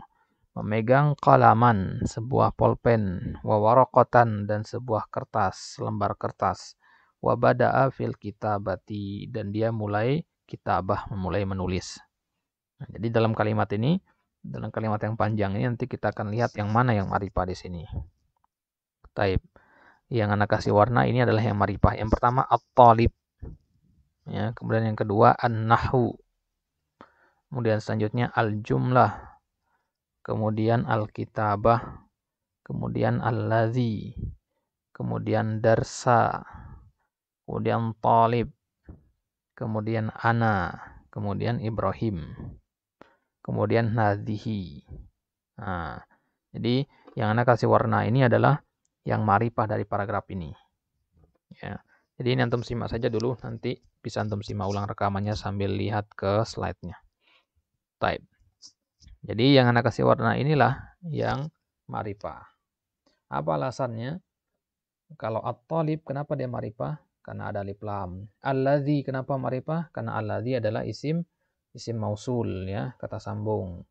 Memegang qalaman, sebuah pulpen, wa waraqatan dan sebuah kertas, lembar kertas. Wa bada'a fil kitabati dan dia mulai kitabah, mulai menulis. Nah, jadi dalam kalimat ini, dalam kalimat yang panjang ini nanti kita akan lihat yang mana yang marifah di sini. Taib. Yang anak kasih warna ini adalah yang marifah. Yang pertama at-talib. Ya, kemudian yang kedua an-nahwu. Kemudian selanjutnya al-jumlah. Kemudian al-kitabah. Kemudian al-ladzi. Kemudian darsa. Kemudian talib. Kemudian ana. Kemudian Ibrahim. Kemudian hadhihi. Nah, jadi yang anak kasih warna ini adalah yang marifah dari paragraf ini. Ya. Jadi ini antum simak saja dulu, nanti bisa antum simak ulang rekamannya sambil lihat ke slide-nya. Type. Jadi yang anak kasih warna inilah yang marifah. Apa alasannya? Kalau at-talib kenapa dia marifah? Karena ada alif lam. Alladzi kenapa marifah? Karena alladzi adalah isim mausul ya, kata sambung.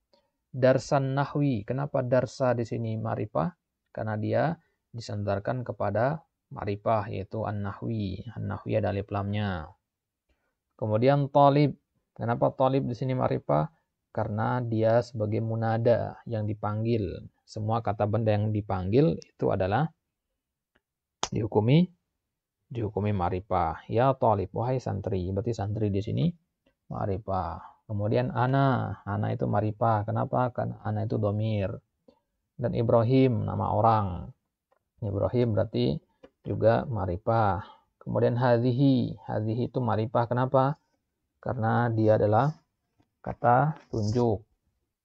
Darsan nahwi, kenapa darsa di sini marifah? Karena dia disandarkan kepada marifah yaitu an-nahwi. An-nahwi ada alif lamnya. Kemudian talib. Kenapa talib di sini marifah? Karena dia sebagai munada yang dipanggil. Semua kata benda yang dipanggil itu adalah dihukumi marifah. Ya talib, wahai santri. Berarti santri di sini marifah. Kemudian ana itu marifah. Kenapa? Karena ana itu domir. Dan Ibrahim nama orang. Ibrahim berarti juga marifah. Kemudian hadhihi itu marifah. Kenapa? Karena dia adalah kata tunjuk.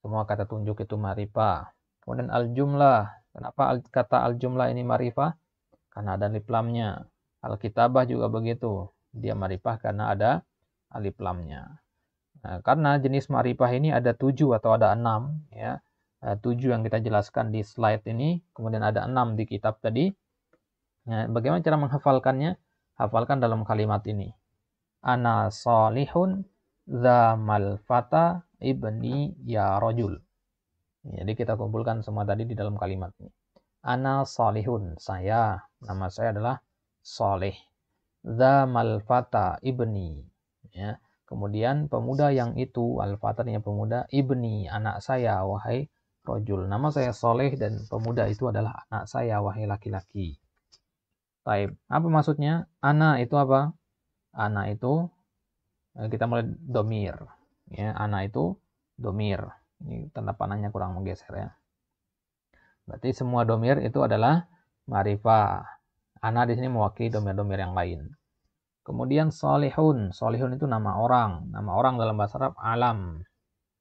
Semua kata tunjuk itu marifah. Kemudian al-jumlah. Kenapa kata al-jumlah ini marifah? Karena ada alif lamnya. Al-kitabah juga begitu. Dia marifah karena ada alif lamnya. Nah, karena jenis marifah ini ada 7 atau ada 6 ya. 7 yang kita jelaskan di slide ini, kemudian ada 6 di kitab tadi. Nah, bagaimana cara menghafalkannya? Hafalkan dalam kalimat ini. Ana salihun zamal fata ibni ya rajul. Jadi kita kumpulkan semua tadi di dalam kalimat ini. Ana salihun, saya, nama saya adalah Saleh. Zamal fata ibni, ya. Kemudian pemuda yang itu, al-fata artinya pemuda, ibni anak saya wahai rajul. Nama saya Saleh dan pemuda itu adalah anak saya wahai laki-laki. Baik, apa maksudnya? Ana itu apa? Ana itu kita mulai domir, ya. Ana itu domir. Ini tanda panahnya kurang menggeser ya. Berarti semua domir itu adalah marifah. Ana di sini mewakili domir-domir yang lain. Kemudian solihun. Solihun itu nama orang. Nama orang dalam bahasa Arab alam.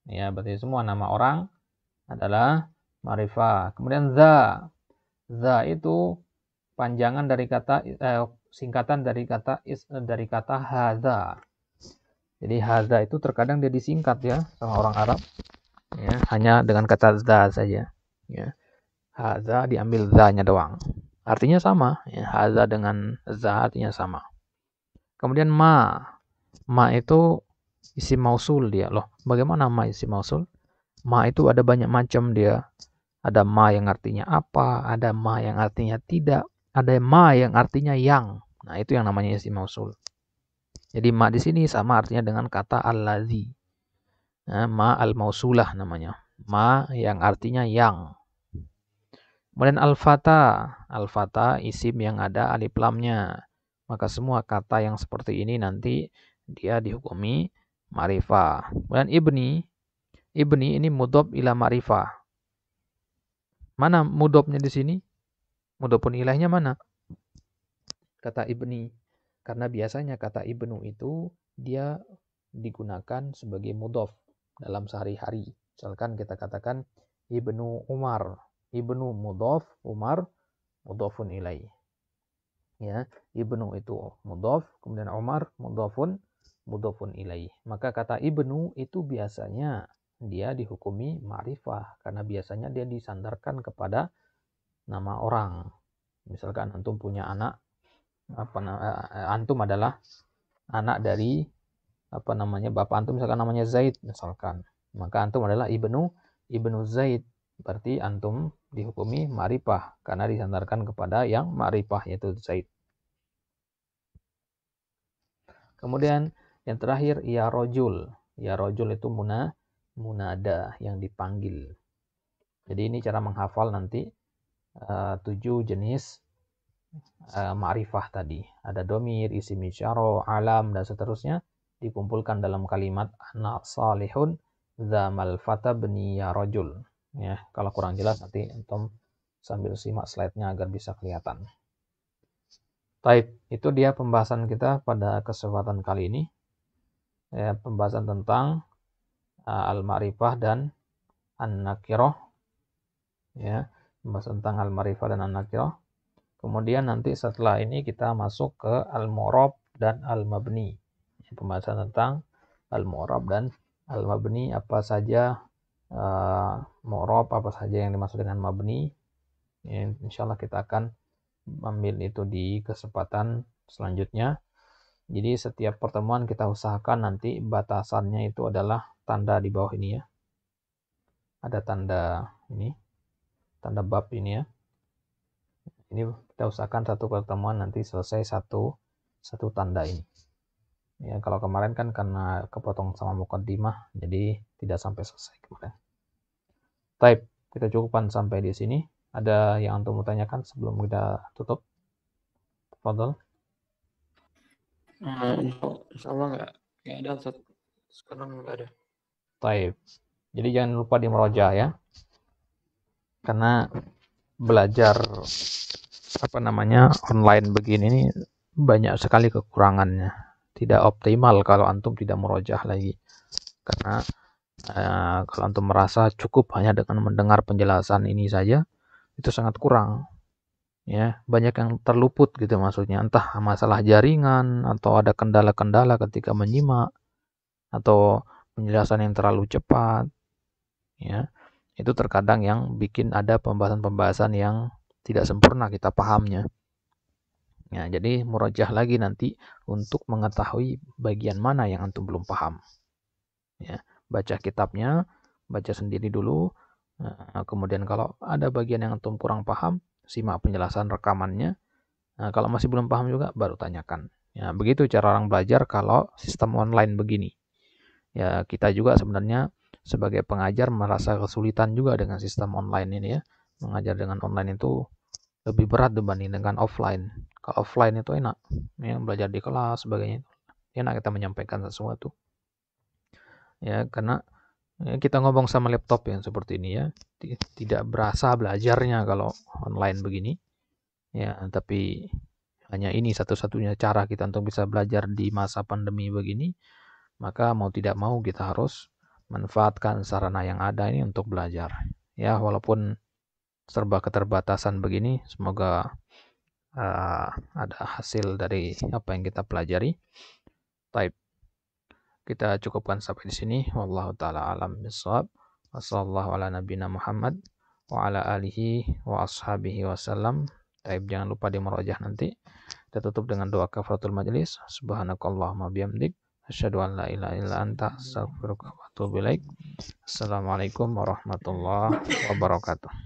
Ya, berarti semua nama orang adalah marifah. Kemudian za. Za itu panjangan dari kata singkatan dari kata hadza. Jadi hadza itu terkadang dia disingkat ya sama orang Arab. Ya, hanya dengan kata za saja. Ya. Hadza diambil za-nya doang. Artinya sama. Ya. Hadza dengan za artinya sama. Kemudian ma. Ma itu isim mausul dia. Loh, bagaimana ma isim mausul? Ma itu ada banyak macam dia. Ada ma yang artinya apa, ada ma yang artinya tidak, ada ma yang artinya yang. Nah, itu yang namanya isim mausul. Jadi ma di sini sama artinya dengan kata allazi. Nah, ma al-mausulah namanya. Ma yang artinya yang. Kemudian al-fata. Al-fata isim yang ada alif lamnya. Maka semua kata yang seperti ini nanti dia dihukumi ma'rifah. Kemudian ibni. Ibni ini mudhof ila ma'rifah. Mana mudhofnya di sini? Mudhofun ilaihnya mana? Kata ibni. Karena biasanya kata ibnu itu dia digunakan sebagai mudhof dalam sehari-hari. Misalkan kita katakan ibnu Umar. Ibnu mudhof, Umar mudhofun ilaih. Ya, ibnu itu mudhof, kemudian Umar mudhofun ilaih. Maka kata ibnu itu biasanya dia dihukumi ma'rifah karena biasanya dia disandarkan kepada nama orang. Misalkan antum punya anak, antum adalah anak dari bapak antum, misalkan namanya Zaid misalkan, maka antum adalah ibnu Zaid, berarti antum dihukumi ma'rifah karena disandarkan kepada yang ma'rifah yaitu Zaid. Kemudian yang terakhir ya rojul itu munada yang dipanggil. Jadi ini cara menghafal nanti 7 jenis ma'rifah tadi. Ada domir, isim isyara, alam, dan seterusnya dikumpulkan dalam kalimat ana salihun dzamal fata bni ya rajul. Ya, kalau kurang jelas nanti antum sambil simak slide-nya agar bisa kelihatan. Baik, itu dia pembahasan kita pada kesempatan kali ini. Ya, pembahasan tentang al-ma'rifah dan an-nakirah. Ya, pembahasan tentang al-ma'rifah dan an-nakirah. Kemudian nanti setelah ini kita masuk ke al-mu'rab dan al-mabni. Pembahasan tentang al-mu'rab dan al-mabni, apa saja mu'rab, apa saja yang dimaksud dengan mabni. Ya, insyaallah kita akan ambil itu di kesempatan selanjutnya. Jadi setiap pertemuan kita usahakan nanti batasannya itu adalah tanda di bawah ini ya. Ada tanda ini, tanda bab ini ya. Ini kita usahakan satu pertemuan nanti selesai satu tanda ini. Ya, kalau kemarin kan karena kepotong sama mukaddimah, jadi tidak sampai selesai kemarin. Baik, kita cukupkan sampai di sini. Ada yang antum mau tanyakan sebelum kita tutup? Fadhal. Insya Allah nggak ada, sekarang nggak ada. Baik. Jadi jangan lupa di murojaah ya. Karena belajar online begini ini banyak sekali kekurangannya. Tidak optimal kalau antum tidak murojaah lagi. Karena kalau antum merasa cukup hanya dengan mendengar penjelasan ini saja, itu sangat kurang. Ya, banyak yang terluput gitu maksudnya, entah masalah jaringan atau ada kendala-kendala ketika menyimak atau penjelasan yang terlalu cepat. Ya, itu terkadang yang bikin ada pembahasan-pembahasan yang tidak sempurna kita pahamnya. Ya, jadi murojaah lagi nanti untuk mengetahui bagian mana yang antum belum paham. Ya, baca kitabnya, baca sendiri dulu. Kemudian kalau ada bagian yang antum kurang paham, simak penjelasan rekamannya. Nah, kalau masih belum paham juga baru tanyakan. Ya, begitu cara orang belajar kalau sistem online begini. Ya, kita juga sebenarnya sebagai pengajar merasa kesulitan juga dengan sistem online ini ya. Mengajar dengan online itu lebih berat dibanding dengan offline. Kalau offline itu enak, ya, belajar di kelas sebagainya. Enak kita menyampaikan sesuatu. Ya, karena kita ngomong sama laptop yang seperti ini ya, tidak berasa belajarnya kalau online begini. Ya, tapi hanya ini satu-satunya cara kita untuk bisa belajar di masa pandemi begini. Maka mau tidak mau kita harus manfaatkan sarana yang ada ini untuk belajar. Ya, walaupun serba keterbatasan begini, semoga ada hasil dari apa yang kita pelajari. Baik. Kita cukupkan sampai di sini. Wallahu taala alam bissawab. Wassallallahu ala nabiyina Muhammad wa ala alihi wa ashabihi wasallam. Taib, jangan lupa di murojaah nanti. Kita tutup dengan doa kafaratul majlis. Subhanakallahumma bihamdik, asyhadu an la ilaha illa anta, astaghfiruka wa atubu ilaik. Assalamualaikum warahmatullahi wabarakatuh.